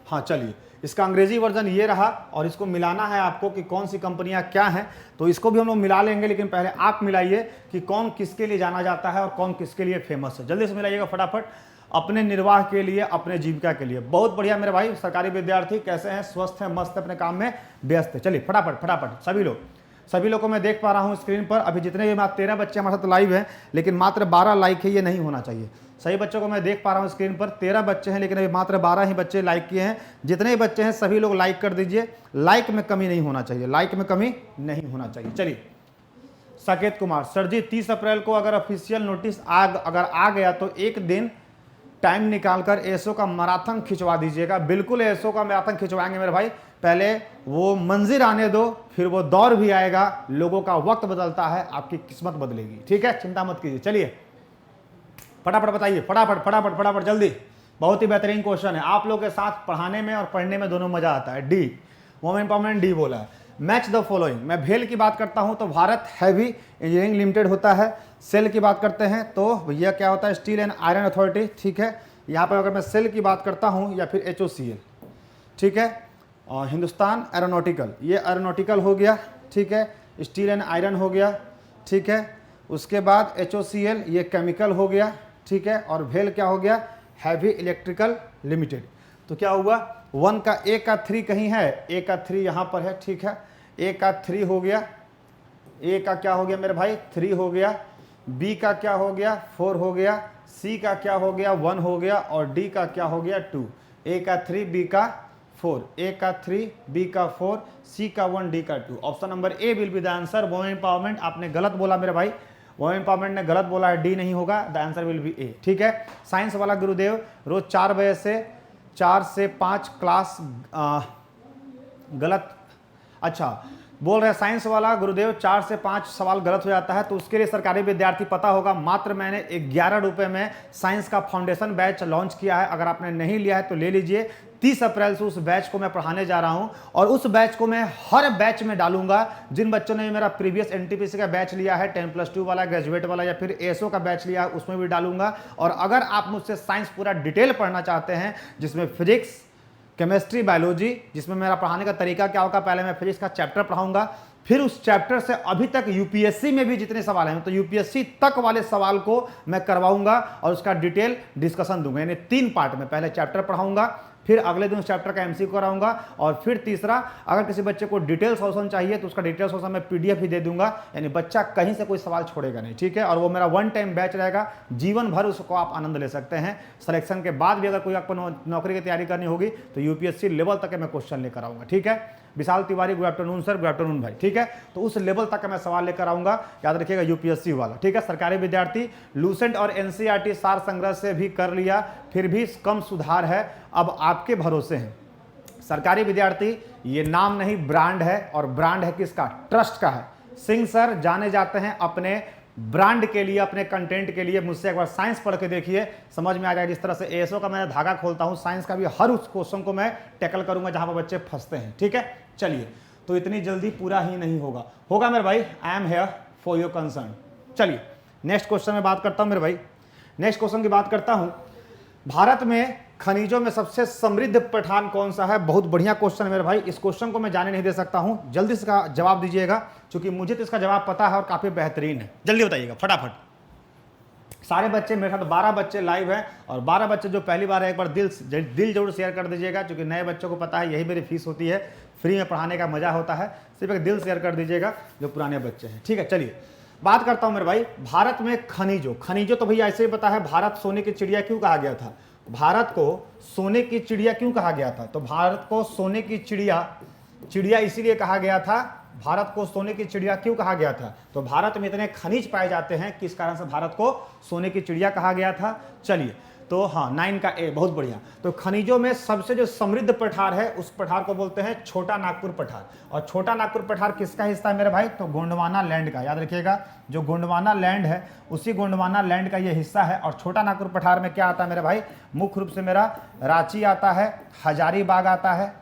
हाँ चलिए, इसका अंग्रेजी वर्जन ये रहा, और इसको मिलाना है आपको कि कौन सी कंपनियां क्या हैं। तो इसको भी हम लोग मिला लेंगे, लेकिन पहले आप मिलाइए कि कौन किसके लिए जाना जाता है और कौन किसके लिए फेमस है। जल्दी से मिलाइएगा फटाफट, अपने निर्वाह के लिए, अपने जीविका के लिए। बहुत बढ़िया मेरे भाई, सरकारी विद्यार्थी कैसे हैं, स्वस्थ हैं, मस्त अपने काम में व्यस्त है। चलिए फटाफट फटाफट सभी लोग को मैं देख पा रहा हूं स्क्रीन पर। अभी जितने भी 13 बच्चे हमारे साथ लाइव हैं, लेकिन मात्र 12 लाइक है, ये नहीं होना चाहिए। सही बच्चों को मैं देख पा रहा हूं स्क्रीन पर, 13 बच्चे हैं, लेकिन अभी मात्र 12 ही बच्चे लाइक किए हैं। जितने भी बच्चे हैं सभी लोग लाइक कर दीजिए, लाइक में कमी नहीं होना चाहिए, लाइक में कमी नहीं होना चाहिए। चलिए साकेत कुमार सर जी, 30 अप्रैल को अगर ऑफिशियल नोटिस अगर आ गया तो एक दिन टाइम निकालकर एसओ का मैराथन खिंचवा दीजिएगा। बिल्कुल एसओ का मैराथन खिंचवाएंगे मेरे भाई, पहले वो मंजिल आने दो, फिर वो दौर भी आएगा। लोगों का वक्त बदलता है, आपकी किस्मत बदलेगी। ठीक है, चिंता मत कीजिए। चलिए फटाफट बताइए, फटाफट फटाफट फटाफट जल्दी। बहुत ही बेहतरीन क्वेश्चन है, आप लोग के साथ पढ़ाने में और पढ़ने में दोनों मजा आता है। डी वुमेन एम्पावरमेंट, डी बोला है। मैच द फॉलोइंग, मैं भेल की बात करता हूं तो भारत हैवी इंजीनियरिंग लिमिटेड होता है। सेल की बात करते हैं तो भैया क्या होता है, स्टील एंड आयरन अथॉरिटी। ठीक है, यहाँ पर अगर मैं सेल की बात करता हूँ, या फिर HOCL। ठीक है, और हिंदुस्तान एरोनॉटिकल, ये एरोनॉटिकल हो गया। ठीक है, स्टील एंड आयरन हो गया। ठीक है, उसके बाद HOCL ये केमिकल हो गया। ठीक है, और भेल क्या हो गया, हैवी इलेक्ट्रिकल लिमिटेड। तो क्या हुआ, 1 का A का 3 कहीं है, A का 3 यहाँ पर है। ठीक है, A का 3 हो गया, A का क्या हो गया मेरे भाई, 3 हो गया। B का क्या हो गया, 4 हो गया। C का क्या हो गया, 1 हो गया। और D का क्या हो गया, 2। A का 3, B का 4, A का 3, B का 4, C का 1, D का 2। Option number A will be the answer. Women empowerment आपने गलत बोला मेरे भाई, वुमेन एम्पावरमेंट ने गलत बोला है, डी नहीं होगा, द आंसर विल बी ए। ठीक है, साइंस वाला गुरुदेव रोज 4 बजे से 4 से 5 क्लास गलत। अच्छा, बोल रहे हैं साइंस वाला गुरुदेव 4 से 5 सवाल गलत हो जाता है, तो उसके लिए सरकारी विद्यार्थी पता होगा, मात्र मैंने 11 रुपए में साइंस का फाउंडेशन बैच लॉन्च किया है। अगर आपने नहीं लिया है तो ले लीजिए। 30 अप्रैल से उस बैच को मैं पढ़ाने जा रहा हूं और उस बैच को मैं हर बैच में डालूंगा। जिन बच्चों ने मेरा प्रीवियस एनटीपीसी का बैच लिया है, 10+2 वाला, ग्रेजुएट वाला या फिर एसओ का बैच लिया है, उसमें भी डालूंगा। और अगर आप मुझसे साइंस पूरा डिटेल पढ़ना चाहते हैं, जिसमें फिजिक्स, केमिस्ट्री, बायोलॉजी, जिसमें मेरा पढ़ाने का तरीका क्या होगा, पहले मैं फिजिक्स का चैप्टर पढ़ाऊंगा, फिर उस चैप्टर से अभी तक यूपीएससी में भी जितने सवाल हैं तो यूपीएससी तक वाले सवाल को मैं करवाऊंगा और उसका डिटेल डिस्कशन दूंगा। यानी 3 पार्ट में, पहले चैप्टर पढ़ाऊंगा, फिर अगले दिन उस चैप्टर का एमसीक्यू कराऊंगा और फिर तीसरा, अगर किसी बच्चे को डिटेल सॉल्यूशन चाहिए तो उसका डिटेल सॉल्यूशन मैं पीडीएफ ही दे दूंगा। यानी बच्चा कहीं से कोई सवाल छोड़ेगा नहीं, ठीक है। और वो मेरा 1 टाइम बैच रहेगा, जीवन भर उसको आप आनंद ले सकते हैं। सिलेक्शन के बाद भी अगर कोई आपको नौकरी की तैयारी करनी होगी तो यूपीएससी लेवल तक मैं क्वेश्चन लेकर आऊंगा, ठीक है। Vishal Tiwari, good afternoon sir. Good afternoon भाई, ठीक है। तो उस लेवल तक मैं सवाल लेकर आऊंगा, याद रखिएगा, यूपीएससी वाला, ठीक है। सरकारी विद्यार्थी, लूसेंट और एनसीईआरटी सार संग्रह से भी कर लिया, फिर भी कम सुधार है, अब आपके भरोसे हैं। सरकारी विद्यार्थी, ये नाम नहीं ब्रांड है, और ब्रांड है किसका? ट्रस्ट का है। सिंह सर जाने जाते हैं अपने ब्रांड के लिए, अपने कंटेंट के लिए। मुझसे एक बार साइंस पढ़ के देखिए, समझ में आ जाएगा। जिस तरह से एएसओ का मैं धागा खोलता हूं, साइंस का भी हर उस क्वेश्चन को मैं टैकल करूंगा जहां पर बच्चे फंसते हैं, ठीक है। चलिए, तो इतनी जल्दी पूरा ही नहीं होगा मेरे भाई। I am here for your concern. चलिए नेक्स्ट क्वेश्चन में बात करता हूं मेरे भाई। नेक्स्ट क्वेश्चन की बात करता हूं, भारत में खनिजों में सबसे समृद्ध पठार कौन सा है? बहुत बढ़िया क्वेश्चन है मेरे भाई। इस क्वेश्चन को मैं जाने नहीं दे सकता हूं, जल्दी से इसका जवाब दीजिएगा, क्योंकि मुझे तो इसका जवाब पता है और काफी बेहतरीन है। जल्दी बताइएगा फटाफट। सारे बच्चे मेरे साथ 12 बच्चे लाइव हैं, और 12 बच्चे जो पहली बार है एक बार दिल जरूर शेयर कर दीजिएगा, क्योंकि नए बच्चों को पता है यही मेरी फीस होती है, फ्री में पढ़ाने का मजा होता है। सिर्फ एक दिल शेयर कर दीजिएगा जो पुराने बच्चे हैं, ठीक है। चलिए बात करता हूं मेरे भाई, भारत में खनिजों तो भैया ऐसे ही पता है, भारत सोने की चिड़िया क्यों कहा गया था? भारत को सोने की चिड़िया क्यों कहा गया था? तो भारत को सोने की चिड़िया इसीलिए कहा गया था। भारत को सोने की चिड़िया क्यों कहा गया था? तो भारत में इतने खनिज पाए जाते हैं, किस कारण से भारत को सोने की चिड़िया कहा गया था? चलिए, तो हाँ 9 का ए, बहुत बढ़िया। तो खनिजों में सबसे जो समृद्ध पठार है, उस पठार को बोलते हैं छोटा नागपुर पठार। और छोटा नागपुर पठार किसका हिस्सा है मेरे भाई? तो गोंडवाना लैंड का। याद रखिएगा, जो गोंडवाना लैंड है उसी गोंडवाना लैंड का ये हिस्सा है। और छोटा नागपुर पठार में क्या आता है मेरे भाई? मुख्य रूप से मेरा रांची आता है, हजारीबाग आता है,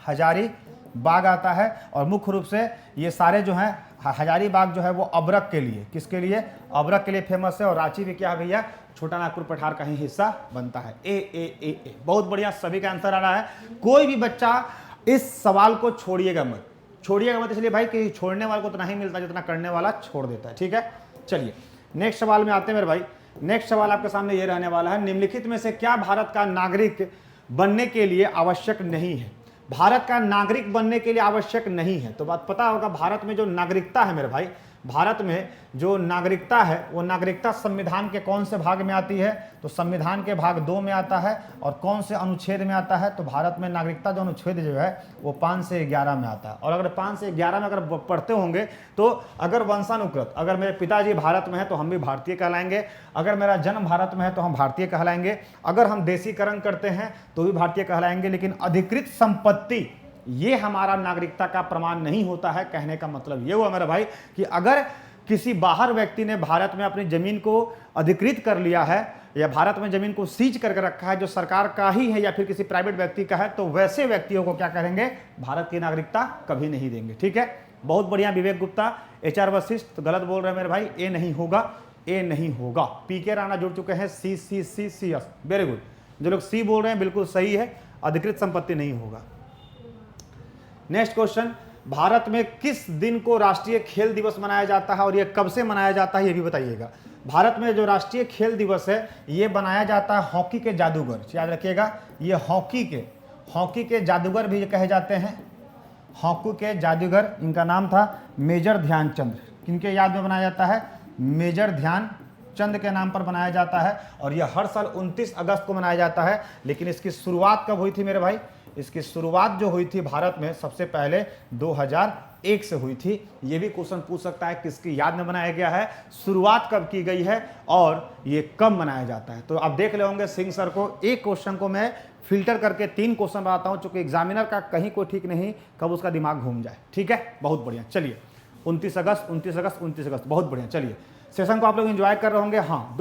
हजारीबाग आता है, और मुख्य रूप से ये सारे जो हैं, हजारीबाग जो है वो अबरक के लिए, किसके लिए? अबरक के लिए फेमस है। और रांची भी क्या है भैया? छोटा नागपुर पठार का ही हिस्सा बनता है। ए। बहुत बढ़िया, सभी का आंसर आ रहा है। कोई भी बच्चा इस सवाल को छोड़िएगा मत, इसलिए भाई कि छोड़ने वाले को उतना ही मिलता है जितना करने वाला छोड़ देता है, ठीक है। चलिए नेक्स्ट सवाल में आते हैं मेरे भाई। नेक्स्ट सवाल आपके सामने ये रहने वाला है, निम्नलिखित में से क्या भारत का नागरिक बनने के लिए आवश्यक नहीं है? भारत का नागरिक बनने के लिए आवश्यक नहीं है। तो बात पता होगा, भारत में जो नागरिकता है मेरे भाई, भारत में जो नागरिकता है वो नागरिकता संविधान के कौन से भाग में आती है? तो संविधान के भाग 2 में आता है। और कौन से अनुच्छेद में आता है? तो भारत में नागरिकता जो अनुच्छेद जो है वो 5 से 11 में आता है। और अगर 5 से 11 में अगर पढ़ते होंगे तो अगर वंशानुक्रत, अगर मेरे पिताजी भारत में है तो हम भी भारतीय कहलाएंगे, अगर मेरा जन्म भारत में है तो हम भारतीय कहलाएंगे, अगर हम देशीकरण करते हैं तो भी भारतीय कहलाएंगे। लेकिन अधिकृत संपत्ति ये हमारा नागरिकता का प्रमाण नहीं होता है। कहने का मतलब ये हुआ मेरा भाई कि अगर किसी बाहर व्यक्ति ने भारत में अपनी जमीन को अधिकृत कर लिया है, या भारत में जमीन को सीज करके रखा है जो सरकार का ही है या फिर किसी प्राइवेट व्यक्ति का है, तो वैसे व्यक्तियों को क्या करेंगे? भारत की नागरिकता कभी नहीं देंगे, ठीक है। बहुत बढ़िया विवेक गुप्ता, HR वशिष्ठ तो गलत बोल रहे हैं मेरे भाई, ए नहीं होगा। PK राणा जुड़ चुके हैं, सी, वेरी गुड। जो लोग सी बोल रहे हैं बिल्कुल सही है, अधिकृत संपत्ति नहीं होगा। नेक्स्ट क्वेश्चन, भारत में किस दिन को राष्ट्रीय खेल दिवस मनाया जाता है और यह कब से मनाया जाता है ये भी बताइएगा। भारत में जो राष्ट्रीय खेल दिवस है ये बनाया जाता है हॉकी के जादूगर, याद रखिएगा, ये हॉकी के जादूगर भी कहे जाते हैं। हॉकी के जादूगर, इनका नाम था मेजर ध्यानचंद। किनके याद में बनाया जाता है? मेजर ध्यानचंद के नाम पर बनाया जाता है। और यह हर साल 29 अगस्त को मनाया जाता है। लेकिन इसकी शुरुआत कब हुई थी मेरे भाई? इसकी शुरुआत जो हुई थी भारत में सबसे पहले 2001 से हुई थी। ये भी क्वेश्चन पूछ सकता है किसकी याद में बनाया गया है, शुरुआत कब की गई है और ये कब मनाया जाता है। तो आप देख ले होंगे सिंह सर को, एक क्वेश्चन को मैं फिल्टर करके 3 क्वेश्चन बनाता हूं, चूंकि एग्जामिनर का कहीं कोई ठीक नहीं कब उसका दिमाग घूम जाए। ठीक है, बहुत बढ़िया। चलिए 29 अगस्त, बहुत बढ़िया। चलिए सेशन को आप लोग एंजॉय कर रहे होंगे। हाँ,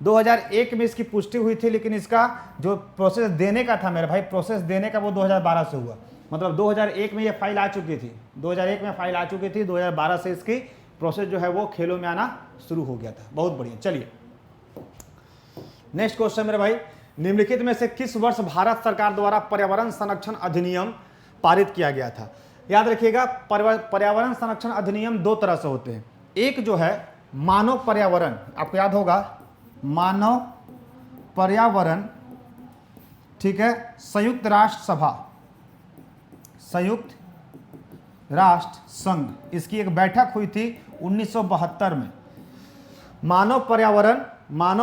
2001 में इसकी पुष्टि हुई थी, लेकिन इसका जो प्रोसेस देने का था मेरे भाई, प्रोसेस देने का वो 2012 से हुआ। मतलब 2001 में ये फाइल आ चुकी थी, 2001 में फाइल आ चुकी थी, 2012 से इसकी प्रोसेस जो है वो खेलों में आना शुरू हो गया था। बहुत बढ़िया। चलिए नेक्स्ट क्वेश्चन मेरे भाई, निम्नलिखित में से किस वर्ष भारत सरकार द्वारा पर्यावरण संरक्षण अधिनियम पारित किया गया था? याद रखिएगा, पर्यावरण संरक्षण अधिनियम 2 तरह से होते हैं। एक जो है मानव पर्यावरण, आपको याद होगा मानव पर्यावरण, ठीक है, संयुक्त राष्ट्र सभा, संयुक्त राष्ट्र संघ, इसकी एक बैठक हुई थी 1972 में। मानव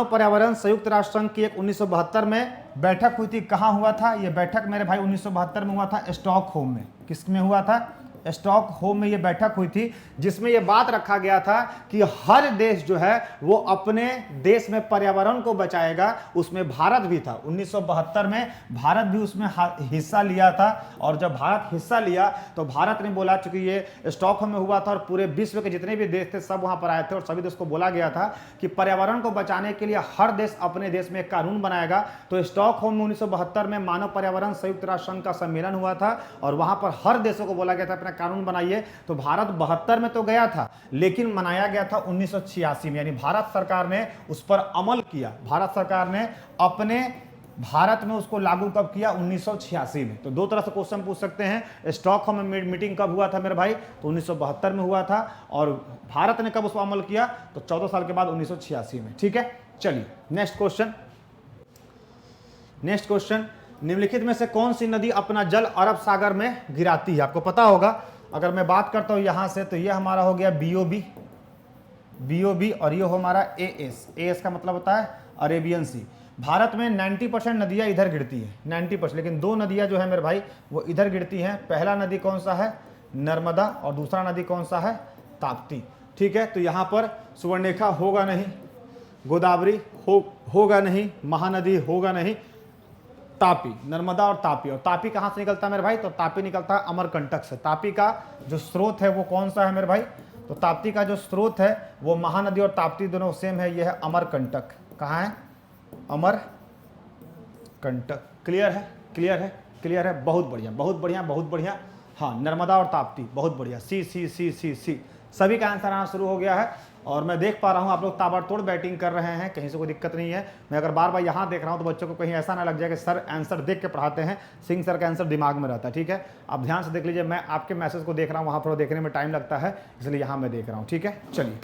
पर्यावरण संयुक्त राष्ट्र संघ की एक 1972 में बैठक हुई थी। कहाँ हुआ था ये बैठक मेरे भाई? 1972 में हुआ था स्टॉकहोम में। किसमें हुआ था? स्टॉकहोम में ये बैठक हुई थी, जिसमें ये बात रखा गया था कि हर देश जो है वो अपने देश में पर्यावरण को बचाएगा। उसमें भारत भी था। 1972 में भारत भी उसमें हिस्सा लिया था, और जब भारत हिस्सा लिया तो भारत ने बोला, चूंकि ये स्टॉकहोम में हुआ था और पूरे विश्व के जितने भी देश थे सब वहां पर आए थे, और सभी देश को बोला गया था कि पर्यावरण को बचाने के लिए हर देश अपने देश में एक कानून बनाएगा। तो स्टॉकहोम में 1972 में मानव पर्यावरण संयुक्त राष्ट्र संघ का सम्मेलन हुआ था, और वहां पर हर देशों को बोला गया था कानून बनाइए। तो भारत 72 में तो गया था, लेकिन मनाया गया था 1986 में, यानी भारत सरकार ने उस पर अमल किया। भारत सरकार ने अपने भारत में उसको लागू कब किया? 1986 में। तो 2 तरह से क्वेश्चन पूछ सकते हैं। स्टॉकहोम में मीटिंग कब हुआ था मेरे भाई? तो 1972 में हुआ था, और भारत ने कब उस पर अमल किया? तो 14 साल के बाद 1986 में। ठीक है, चलिए नेक्स्ट क्वेश्चन, निम्नलिखित में से कौन सी नदी अपना जल अरब सागर में गिराती है? आपको पता होगा। अगर मैं बात करता हूं यहां से, तो ये हमारा हो गया बीओबी, और ये हो हमारा एएस का मतलब होता है अरेबियन सी। भारत में 90% नदियां इधर गिरती हैं, 90%, लेकिन 2 नदियां जो है मेरे भाई वो इधर गिरती हैं। पहला नदी कौन सा है? नर्मदा, और दूसरा नदी कौन सा है? ताप्ती। ठीक है, तो यहां पर सुवर्णरेखा होगा नहीं, गोदावरी होगा नहीं, महानदी होगा नहीं, तापी, नर्मदा और तापी। और तापी कहाँ से निकलता है मेरे भाई? तो तापी निकलता है अमरकंटक से। तापी का जो स्रोत है वो कौन सा है मेरे भाई? तो ताप्ती का जो स्रोत है वो महानदी और ताप्ती दोनों सेम है, ये है अमरकंटक। कहाँ है? अमरकंटक। क्लियर है? बहुत बढ़िया। हाँ, नर्मदा और ताप्ती, बहुत बढ़िया। सी सभी का आंसर आना शुरू हो गया है, और मैं देख पा रहा हूं आप लोग ताबड़तोड़ बैटिंग कर रहे हैं, कहीं से कोई दिक्कत नहीं है। मैं अगर बार बार यहां देख रहा हूं तो बच्चों को कहीं ऐसा ना लग जाए कि सर आंसर देख के पढ़ाते हैं, सिंह सर का आंसर दिमाग में रहता है। ठीक है, आप ध्यान से देख लीजिए, मैं आपके मैसेज को देख रहा हूं, वहां पर देखने में टाइम लगता है, इसलिए यहां मैं देख रहा हूं। ठीक है, चलिए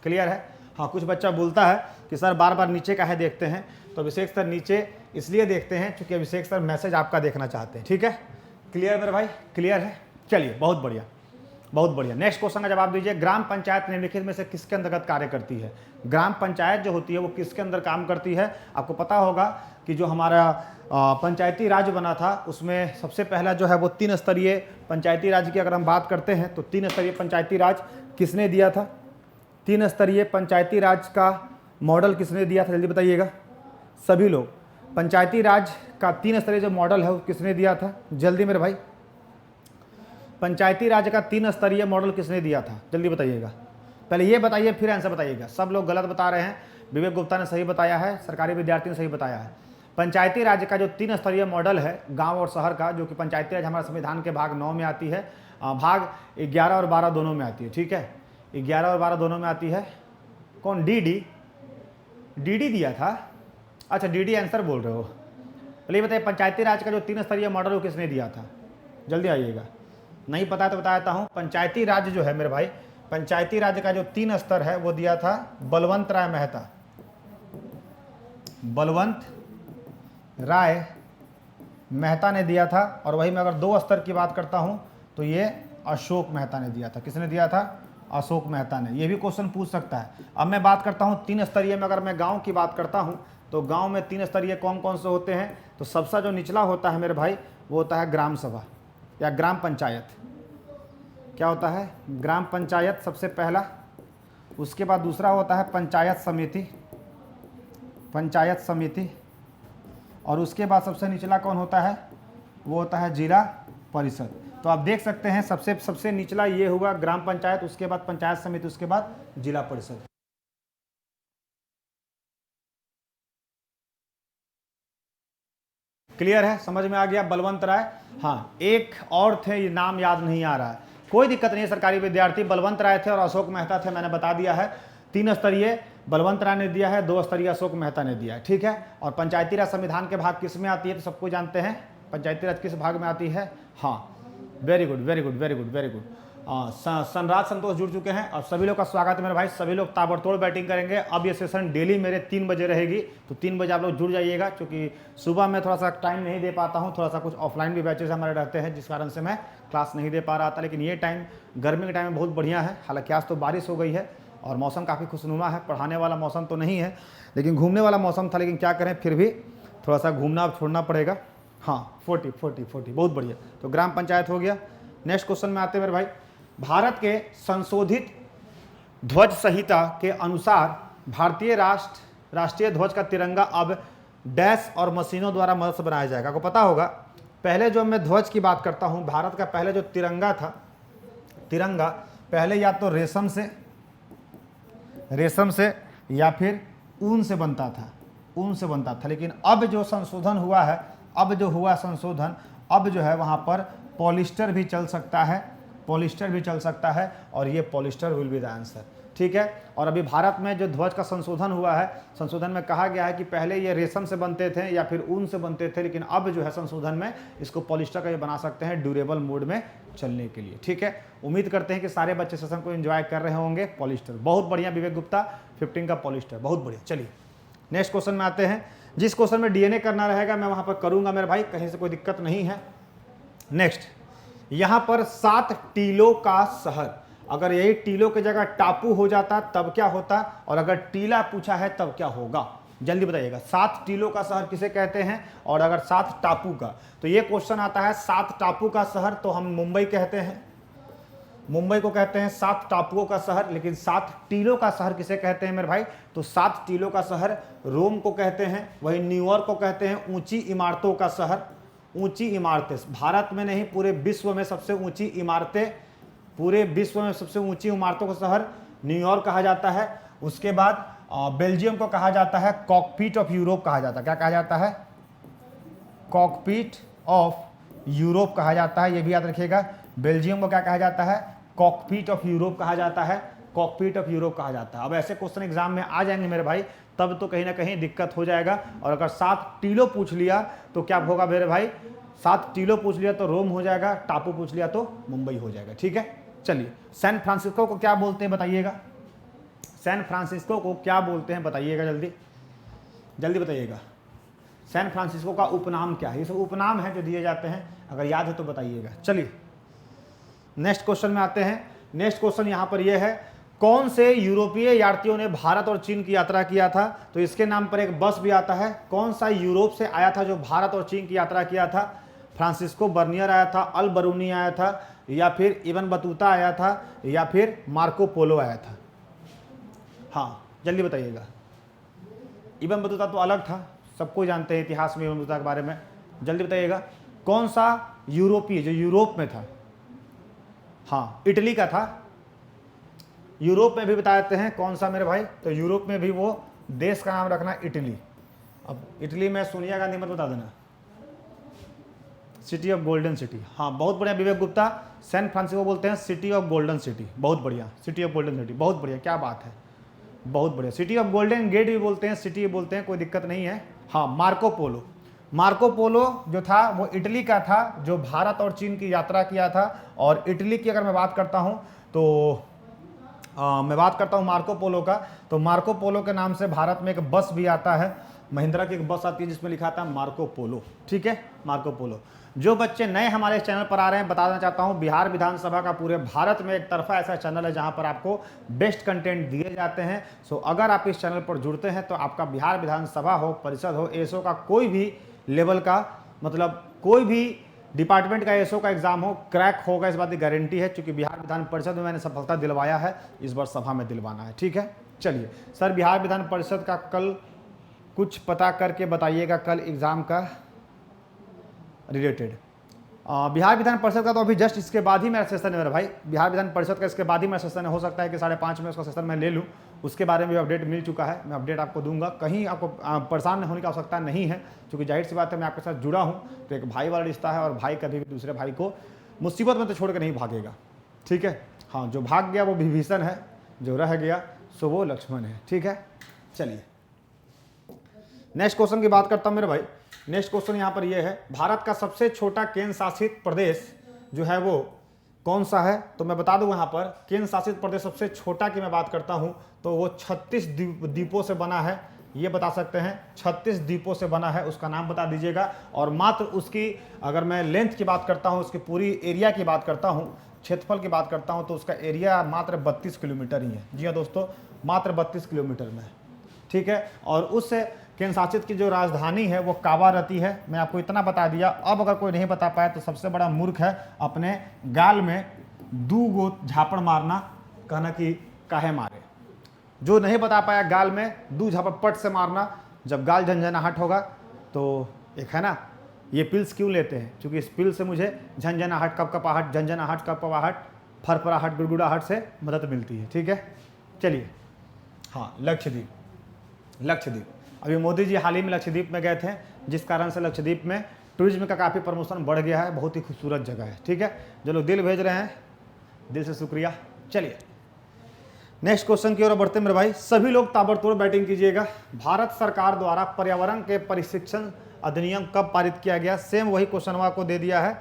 क्लियर है। हाँ, कुछ बच्चा बोलता है कि सर बार बार नीचे काहे देखते हैं? तो अभिषेक सर नीचे इसलिए देखते हैं क्योंकि अभिषेक सर मैसेज आपका देखना चाहते हैं। ठीक है, क्लियर मेरे भाई? क्लियर है। चलिए, बहुत बढ़िया। नेक्स्ट क्वेश्चन का जवाब दीजिए। ग्राम पंचायत निम्नलिखित में से किसके अंतर्गत कार्य करती है? ग्राम पंचायत जो होती है वो किसके अंदर काम करती है? आपको पता होगा कि जो हमारा पंचायती राज बना था उसमें सबसे पहला जो है वो 3 स्तरीय पंचायती राज की अगर हम बात करते हैं तो 3 स्तरीय पंचायती राज किसने दिया था? 3 स्तरीय पंचायती राज का मॉडल किसने दिया था? जल्दी बताइएगा सभी लोग। पंचायती राज का 3 स्तरीय जो मॉडल है वो किसने दिया था? जल्दी मेरे भाई, पंचायती राज का 3 स्तरीय मॉडल किसने दिया था? जल्दी बताइएगा। पहले ये बताइए फिर आंसर बताइएगा। सब लोग गलत बता रहे हैं। विवेक गुप्ता ने सही बताया है, सरकारी विद्यार्थी ने सही बताया है। पंचायती राज का जो 3 स्तरीय मॉडल है गांव और शहर का, जो कि पंचायती राज हमारे संविधान के भाग 9 में आती है, भाग 11 और 12 दोनों में आती है। ठीक है, 11 और 12 दोनों में आती है। कौन? डी दिया था? अच्छा, डी आंसर बोल रहे हो। पहले ये बताइए पंचायती राज का जो 3 स्तरीय मॉडल वो किसने दिया था? जल्दी आइएगा। नहीं पता तो बता देता हूँ। पंचायती राज जो है मेरे भाई, पंचायती राज का जो 3 स्तर है वो दिया था बलवंत राय मेहता ने दिया था। और वही मैं अगर 2 स्तर की बात करता हूँ तो ये अशोक मेहता ने दिया था। किसने दिया था? अशोक मेहता ने। ये भी क्वेश्चन पूछ सकता है। अब मैं बात करता हूँ 3 स्तरीय में, अगर मैं गांव की बात करता हूँ तो गांव में 3 स्तरीय कौन कौन से होते हैं? तो सबसे जो निचला होता है मेरे भाई वो होता है ग्राम सभा या ग्राम पंचायत। क्या होता है? ग्राम पंचायत सबसे पहला। उसके बाद दूसरा होता है पंचायत समिति, पंचायत समिति। और उसके बाद सबसे निचला कौन होता है? वो होता है जिला परिषद। तो आप देख सकते हैं सबसे निचला ये हुआ ग्राम पंचायत, उसके बाद पंचायत समिति, उसके बाद जिला परिषद। क्लियर है? समझ में आ गया? बलवंत राय। हाँ, एक और थे, ये नाम याद नहीं आ रहा है, कोई दिक्कत नहीं है। सरकारी विद्यार्थी बलवंत राय थे और अशोक मेहता थे, मैंने बता दिया है। 3 स्तरीय बलवंत राय ने दिया है, 2 स्तरीय अशोक मेहता ने दिया है, ठीक है। और पंचायती राज संविधान के भाग किस में आती है? तो सबको जानते हैं पंचायती राज किस भाग में आती है। हाँ, very good very good very good very good. Sanraj Santosh जुड़ चुके हैं और सभी लोग का स्वागत है मेरे भाई। सभी लोग ताबड़तोड़ बैटिंग करेंगे। अब ये सेशन डेली मेरे 3 बजे रहेगी, तो 3 बजे आप लोग जुड़ जाइएगा, क्योंकि सुबह में थोड़ा सा टाइम नहीं दे पाता हूँ, थोड़ा सा कुछ ऑफलाइन भी बैचेज हमारे रहते हैं, जिस कारण से मैं क्लास नहीं दे पा रहा था। लेकिन ये टाइम गर्मी के टाइम में बहुत बढ़िया है। हालांकि आज तो बारिश हो गई है और मौसम काफ़ी खुशनुमा है। पढ़ाने वाला मौसम तो नहीं है, लेकिन घूमने वाला मौसम था। लेकिन क्या करें, फिर भी थोड़ा सा घूमना छोड़ना पड़ेगा। हाँ, 40 बहुत बढ़िया। तो ग्राम पंचायत हो गया। नेक्स्ट क्वेश्चन में आते हैं मेरे भाई। भारत के संशोधित ध्वज संहिता के अनुसार भारतीय राष्ट्रीय ध्वज का तिरंगा अब डैश और मशीनों द्वारा मदद से बनाया जाएगा। आपको पता होगा, पहले जो मैं ध्वज की बात करता हूं, भारत का पहले जो तिरंगा था, तिरंगा पहले या तो रेशम से या फिर ऊन से बनता था। लेकिन अब जो संशोधन हुआ है, अब जो है वहाँ पर पॉलिस्टर भी चल सकता है, और ये polyester will be the answer, ठीक है। और अभी भारत में जो ध्वज का संशोधन हुआ है, संशोधन में कहा गया है कि पहले ये रेशम से बनते थे या फिर ऊन से बनते थे, लेकिन अब जो है संशोधन में इसको पॉलिस्टर का ये बना सकते हैं ड्यूरेबल मोड में चलने के लिए, ठीक है। उम्मीद करते हैं कि सारे बच्चे सेशन को एंजॉय कर रहे होंगे। पॉलिस्टर बहुत बढ़िया, विवेक गुप्ता 15 का पॉलिस्टर, बहुत बढ़िया। चलिए नेक्स्ट क्वेश्चन में आते हैं। जिस क्वेश्चन में डीएनए करना रहेगा मैं वहाँ पर करूँगा मेरे भाई, कहीं से कोई दिक्कत नहीं है। नेक्स्ट, यहाँ पर 7 टीलों का शहर, अगर यही टीलों की जगह टापू हो जाता तब क्या होता, और अगर टीला पूछा है तब क्या होगा? जल्दी बताइएगा। 7 टीलों का शहर किसे कहते हैं, और अगर 7 टापू का, तो ये क्वेश्चन आता है 7 टापू का शहर, तो हम मुंबई कहते हैं, मुंबई को कहते हैं 7 टापुओं का शहर। लेकिन 7 टीलों का शहर किसे कहते हैं मेरे भाई? तो 7 टीलों का शहर रोम को कहते हैं, वही न्यूयॉर्क को कहते हैं ऊंची इमारतों का शहर। ऊंची इमारतें भारत में नहीं, पूरे विश्व में सबसे ऊंची इमारतें, पूरे विश्व में सबसे ऊंची इमारतों का शहर न्यूयॉर्क कहा जाता है। उसके बाद बेल्जियम को कहा जाता है कॉकपिट ऑफ यूरोप कहा जाता है। क्या कहा जाता है? कॉकपिट ऑफ यूरोप कहा जाता है, ये भी याद रखिएगा। बेल्जियम को क्या कहा जाता है? कॉकपिट ऑफ यूरोप कहा जाता है, कॉकपिट ऑफ यूरोप कहा जाता है। अब ऐसे क्वेश्चन एग्जाम में आ जाएंगे मेरे भाई, तब तो कहीं ना कहीं दिक्कत हो जाएगा। और अगर 7 टीलों पूछ लिया तो क्या होगा मेरे भाई? 7 टीलों पूछ लिया तो रोम हो जाएगा, टापू पूछ लिया तो मुंबई हो जाएगा, ठीक है। चलिए, सैन फ्रांसिस्को को क्या बोलते हैं बताइएगा? सैन फ्रांसिस्को को क्या बोलते हैं बताइएगा, जल्दी जल्दी बताइएगा। सैन फ्रांसिस्को का उपनाम क्या है? ये सब उपनाम है जो दिए जाते हैं, अगर याद है तो बताइएगा। चलिए नेक्स्ट क्वेश्चन में आते हैं। नेक्स्ट क्वेश्चन यहाँ पर यह है, कौन से यूरोपीय यात्रियों ने भारत और चीन की यात्रा किया था? तो इसके नाम पर एक बस भी आता है। कौन सा यूरोप से आया था जो भारत और चीन की यात्रा किया था? फ्रांसिस्को बर्नियर आया था, अल बरूनी आया था, या फिर इबन बतूता आया था, या फिर मार्को पोलो आया था? हाँ जल्दी बताइएगा। इबन बतूता तो अलग था, सबको जानते हैं इतिहास में इबन बतूता के बारे में। जल्दी बताइएगा कौन सा यूरोपीय जो यूरोप में था? हाँ, इटली का था। यूरोप में भी बता देते हैं कौन सा मेरे भाई? तो यूरोप में भी वो देश का नाम रखना इटली। अब इटली में सोनिया गांधी मत बता देना। सिटी ऑफ गोल्डन सिटी, हाँ बहुत बढ़िया विवेक गुप्ता। सैन फ्रांसिस्को बोलते हैं सिटी ऑफ गोल्डन सिटी, बहुत बढ़िया। सिटी ऑफ गोल्डन सिटी, बहुत बढ़िया, क्या बात है, बहुत बढ़िया। सिटी ऑफ गोल्डन गेट भी बोलते हैं, सिटी बोलते हैं, कोई दिक्कत नहीं है। हाँ, मार्को पोलो, मार्को पोलो जो था वो इटली का था, जो भारत और चीन की यात्रा किया था। और इटली की अगर मैं बात करता हूँ तो मैं बात करता हूँ मार्को पोलो का, तो मार्को पोलो के नाम से भारत में एक बस भी आता है, महिंद्रा की एक बस आती है जिसमें लिखा था मार्को पोलो, ठीक है, मार्को पोलो। जो बच्चे नए हमारे चैनल पर आ रहे हैं, बताना चाहता हूं बिहार विधानसभा का पूरे भारत में एक तरफा ऐसा चैनल है जहां पर आपको बेस्ट कंटेंट दिए जाते हैं। सो अगर आप इस चैनल पर जुड़ते हैं तो आपका बिहार विधानसभा हो, परिषद हो, एसओ का कोई भी लेवल का, मतलब कोई भी डिपार्टमेंट का एसओ का एग्जाम हो, क्रैक होगा, इस बात की गारंटी है। क्योंकि बिहार विधान परिषद में मैंने सफलता दिलवाया है, इस बार सभा में दिलवाना है। ठीक है, चलिए सर बिहार विधान परिषद का कल कुछ पता करके बताइएगा, कल एग्ज़ाम का रिलेटेड। बिहार विधान परिषद का तो अभी जस्ट इसके बाद ही मेरा सेशन है मेरा भाई। बिहार विधान परिषद का इसके बाद ही मेरा सेशन है। हो सकता है कि 5:30 में उसका सेशन मैं ले लूँ, उसके बारे में भी अपडेट मिल चुका है। मैं अपडेट आपको दूंगा, कहीं आपको परेशान होने की आवश्यकता नहीं है, क्योंकि जाहिर सी बात है मैं आपके साथ जुड़ा हूँ तो एक भाई वाला रिश्ता है, और भाई कभी भी दूसरे भाई को मुसीबत में तो छोड़ कर नहीं भागेगा। ठीक है, हाँ, जो भाग गया वो विभीषण है, जो रह गया सो वो लक्ष्मण है। ठीक है, चलिए नेक्स्ट क्वेश्चन की बात करता हूँ मेरे भाई। नेक्स्ट क्वेश्चन यहाँ पर ये है, भारत का सबसे छोटा केंद्र शासित प्रदेश जो है वो कौन सा है? तो मैं बता दूं यहाँ पर केंद्र शासित प्रदेश सबसे छोटा की मैं बात करता हूँ तो वो 36 द्वीपों से बना है। ये बता सकते हैं 36 द्वीपों से बना है, उसका नाम बता दीजिएगा। और मात्र उसकी अगर मैं लेंथ की बात करता हूँ, उसकी पूरी एरिया की बात करता हूँ, क्षेत्रफल की बात करता हूँ, तो उसका एरिया मात्र 32 किलोमीटर ही है। जी हाँ दोस्तों, मात्र 32 किलोमीटर में है। ठीक है, और उस केंद्र शासित की जो राजधानी है वो कावारती है। मैं आपको इतना बता दिया। अब अगर कोई नहीं बता पाया तो सबसे बड़ा मूर्ख है, अपने गाल में 2 गो झापड़ मारना, कहना कि काहे मारे। जो नहीं बता पाया, गाल में 2 झापड़ पट से मारना, जब गाल झंझनाहट होगा। तो एक है ना, ये पिल्स क्यों लेते हैं? क्योंकि इस पिल से मुझे झंझनाहट, कपकपाहट, झंझनाहट, कपकपाहट, फरफराहट, गुड़गुड़ाहट से मदद मिलती है। ठीक है, चलिए। हाँ, लक्षद्वीप अभी मोदी जी हाल ही में लक्षद्वीप में गए थे, जिस कारण से लक्षद्वीप में टूरिज्म का काफ़ी प्रमोशन बढ़ गया है। बहुत ही खूबसूरत जगह है। ठीक है, जो लोग दिल भेज रहे हैं, दिल से शुक्रिया। चलिए नेक्स्ट क्वेश्चन की ओर बढ़ते हैं मेरे भाई। सभी लोग ताबड़तोड़ बैटिंग कीजिएगा। भारत सरकार द्वारा पर्यावरण के प्रशिक्षण अधिनियम कब पारित किया गया? सेम वही क्वेश्चनवा को दे दिया है,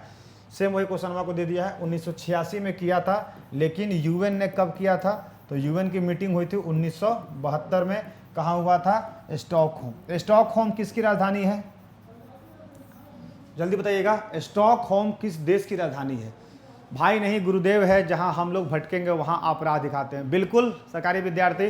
1986 में किया था। लेकिन यूएन ने कब किया था? तो यूएन की मीटिंग हुई थी 1972 में। कहाँ हुआ था? स्टॉकहोम। स्टॉकहोम किसकी राजधानी है? जल्दी बताइएगा, स्टॉकहोम किस देश की राजधानी है? भाई नहीं, गुरुदेव है। जहां हम लोग भटकेंगे वहां आप राह दिखाते हैं। बिल्कुल सरकारी विद्यार्थी।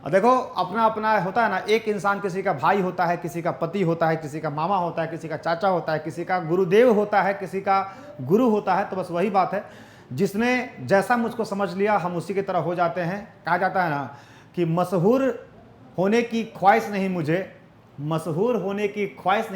देखो, अपना अपना होता है ना, एक इंसान किसी का भाई होता है, किसी का पति होता है, किसी का मामा होता है, किसी का चाचा होता है, किसी का गुरुदेव होता है, किसी का गुरु होता है। तो बस वही बात है, जिसने जैसा मुझको समझ लिया हम उसी की तरह हो जाते हैं। कहा जाता है ना कि मशहूर होने की ख्वाहिश नहीं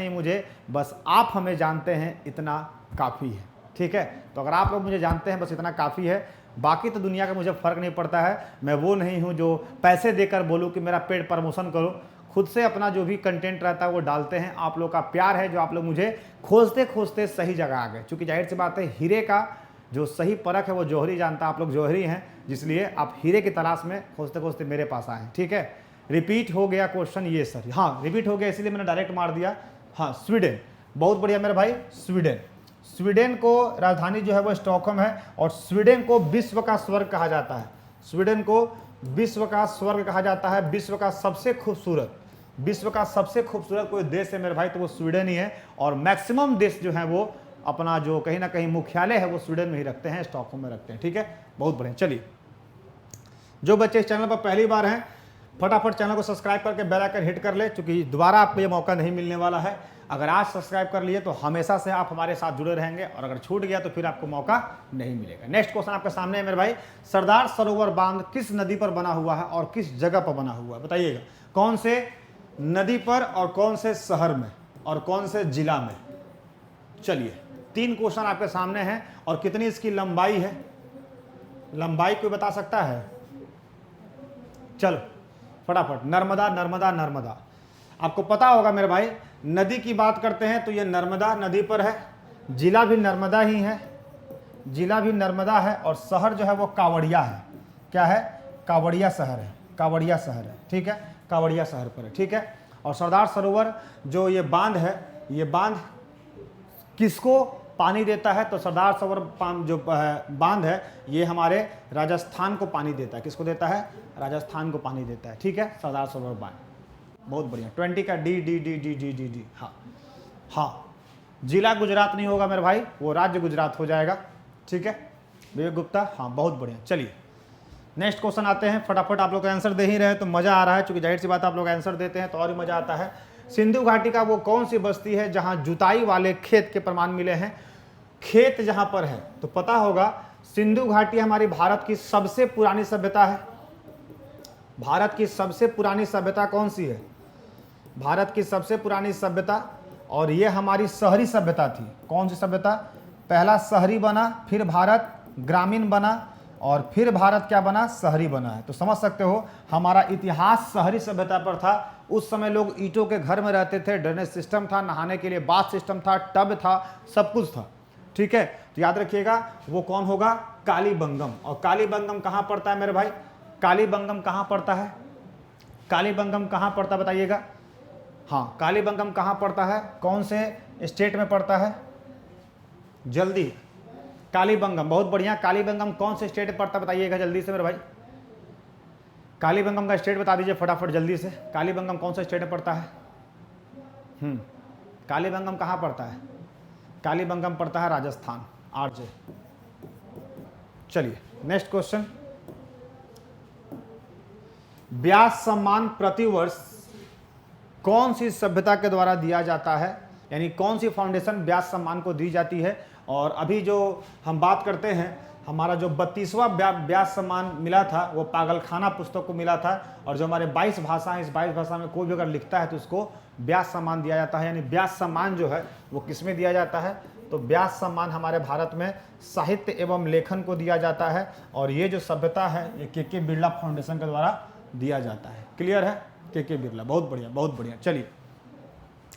मुझे, बस आप हमें जानते हैं, इतना काफ़ी है। ठीक है, तो अगर आप लोग मुझे जानते हैं बस इतना काफ़ी है। बाकी तो दुनिया का मुझे फ़र्क नहीं पड़ता है। मैं वो नहीं हूँ जो पैसे देकर बोलूँ कि मेरा पेड प्रमोशन करो। खुद से अपना जो भी कंटेंट रहता है वो डालते हैं। आप लोग का प्यार है जो आप लोग मुझे खोजते खोजते सही जगह आ गए। क्योंकि जाहिर सी बात है, हीरे का जो सही परख है वो जौहरी जानता है। आप लोग जौहरी हैं, जिसलिए आप हीरे की तलाश में खोजते खोजते मेरे पास आए। ठीक है, रिपीट हो गया क्वेश्चन ये सर। हाँ, रिपीट हो गया, इसलिए मैंने डायरेक्ट मार दिया। हाँ, स्वीडन। बहुत बढ़िया मेरे भाई, स्वीडन को राजधानी जो है वो स्टॉकहोम है। और स्वीडन को विश्व का स्वर्ग कहा जाता है। स्वीडन को विश्व का स्वर्ग कहा जाता है। विश्व का सबसे खूबसूरत कोई देश है मेरे भाई तो वो स्वीडन ही है। और मैक्सिमम देश जो है वो अपना जो कहीं ना कहीं मुख्यालय है वो स्वीडन में ही रखते हैं, स्टॉकहोम में रखते हैं। ठीक है, बहुत बढ़िया। चलिए, जो बच्चे इस चैनल पर पहली बार हैं, फटाफट चैनल को सब्सक्राइब करके बेल आइकन हिट कर ले, क्योंकि दोबारा आपको ये मौका नहीं मिलने वाला है। अगर आज सब्सक्राइब कर लिए तो हमेशा से आप हमारे साथ जुड़े रहेंगे, और अगर छूट गया तो फिर आपको मौका नहीं मिलेगा। नेक्स्ट क्वेश्चन आपके सामने है मेरे भाई। सरदार सरोवर बांध किस नदी पर बना हुआ है और किस जगह पर बना हुआ है? बताइएगा, कौन से नदी पर और कौन से शहर में और कौन से जिला में? चलिए, 3 क्वेश्चन आपके सामने हैं। और कितनी इसकी लंबाई है? लंबाई कोई बता सकता है? चलो फटाफट, नर्मदा। आपको पता होगा मेरे भाई, नदी की बात करते हैं तो ये नर्मदा नदी पर है। जिला भी नर्मदा ही है, और शहर जो है वो कावड़िया है। क्या है? कावड़िया शहर है। ठीक है, कावड़िया शहर पर है। ठीक है, और सरदार सरोवर जो ये बांध है, ये बांध किसको पानी देता है? तो सरदार सरोवर जो बांध है ये हमारे राजस्थान को पानी देता है। किसको देता है? राजस्थान को पानी देता है। ठीक है, सरदार सरोवर बांध। बहुत बढ़िया, 20 का डी। हाँ, जिला गुजरात नहीं होगा मेरे भाई, वो राज्य गुजरात हो जाएगा। ठीक है विवेक गुप्ता, हाँ बहुत बढ़िया। चलिए नेक्स्ट क्वेश्चन आते हैं, फटाफट आप लोग आंसर दे ही रहे हैं तो मज़ा आ रहा है, क्योंकि जाहिर सी बात आप लोग आंसर देते हैं तो और भी मज़ा आता है। सिंधु घाटी का वो कौन सी बस्ती है जहाँ जुताई वाले खेत के प्रमाण मिले हैं? खेत जहाँ पर है तो पता होगा सिंधु घाटी हमारी भारत की सबसे पुरानी सभ्यता है। भारत की सबसे पुरानी सभ्यता कौन सी है? भारत की सबसे पुरानी सभ्यता, और ये हमारी शहरी सभ्यता थी। कौन सी सभ्यता? पहला शहरी बना, फिर भारत ग्रामीण बना, और फिर भारत क्या बना? शहरी बना है। तो समझ सकते हो हमारा इतिहास शहरी सभ्यता पर था। उस समय लोग ईंटों के घर में रहते थे, ड्रेनेज सिस्टम था, नहाने के लिए बाथ सिस्टम था, टब था, सब कुछ था। ठीक है, तो याद रखिएगा वो कौन होगा? कालीबंगम। और कालीबंगम कहाँ पड़ता है मेरे भाई? कालीबंगम कहाँ पड़ता है? कालीबंगम कहाँ पड़ता है बताइएगा? हाँ, कालीबंगम कहाँ पड़ता है? कौन से स्टेट में पड़ता है? जल्दी, कालीबंगम, बहुत बढ़िया। कालीबंगम कौन से स्टेट में पड़ता है बताइएगा जल्दी से मेरे भाई। कालीबंगम का स्टेट बता दीजिए फटाफट जल्दी से। कालीबंगम कौन सा स्टेट में पड़ता है? कालीबंगम कहाँ पड़ता है? कालीबंगम पड़ता है राजस्थान, आरजे। चलिए नेक्स्ट क्वेश्चन, व्यास सम्मान प्रतिवर्ष कौन सी सभ्यता के द्वारा दिया जाता है? यानी कौन सी फाउंडेशन व्यास सम्मान को दी जाती है? और अभी जो हम बात करते हैं, हमारा जो 32वां व्यास सम्मान मिला था वो पागलखाना पुस्तक को मिला था। और जो हमारे 22 भाषा हैं, इस 22 भाषा में कोई भी अगर लिखता है तो उसको व्यास सम्मान दिया जाता है। यानी व्यास सम्मान जो है वो किस में दिया जाता है? तो व्यास सम्मान हमारे भारत में साहित्य एवं लेखन को दिया जाता है। और ये जो सभ्यता है ये के बिरला फाउंडेशन के द्वारा दिया जाता है। क्लियर है? के बिरला, बहुत बढ़िया बहुत बढ़िया। चलिए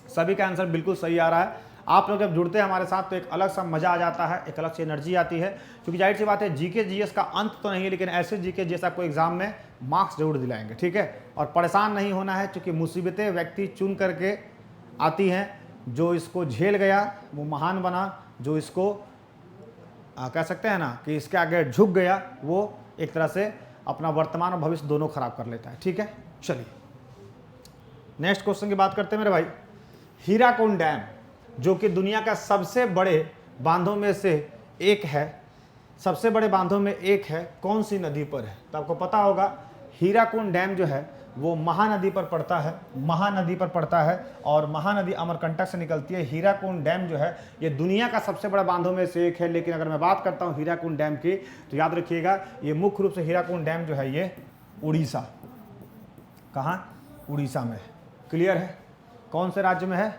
सभी का आंसर बिल्कुल सही आ रहा है। आप लोग जब जुड़ते हैं हमारे साथ तो एक अलग सा मज़ा आ जाता है, एक अलग सी एनर्जी आती है, क्योंकि जाहिर सी बात है जीके जीएस का अंत तो नहीं है, लेकिन ऐसे जीके जैसा कोई एग्जाम में मार्क्स जरूर दिलाएंगे। ठीक है, और परेशान नहीं होना है, क्योंकि मुसीबतें व्यक्ति चुन करके आती हैं। जो इसको झेल गया वो महान बना, जो इसको कह सकते हैं ना कि इसके आगे झुक गया वो एक तरह से अपना वर्तमान और भविष्य दोनों खराब कर लेता है। ठीक है, चलिए नेक्स्ट क्वेश्चन की बात करते हैं मेरे भाई। हीराकुंड डैम जो कि दुनिया का सबसे बड़े बांधों में से एक है, सबसे बड़े बांधों में एक है, कौन सी नदी पर है? तो आपको पता होगा हीराकुंड डैम जो है वो महानदी पर पड़ता है, महानदी पर पड़ता है। और महानदी अमरकंटक से निकलती है। हीराकुंड डैम जो है ये दुनिया का सबसे बड़ा बांधों में से एक है। लेकिन अगर मैं बात करता हूँ हीराकुंड डैम की तो याद रखिएगा ये मुख्य रूप से हीराकुंड डैम जो है ये उड़ीसा, कहाँ? उड़ीसा में है। क्लियर है? कौन से राज्य में है?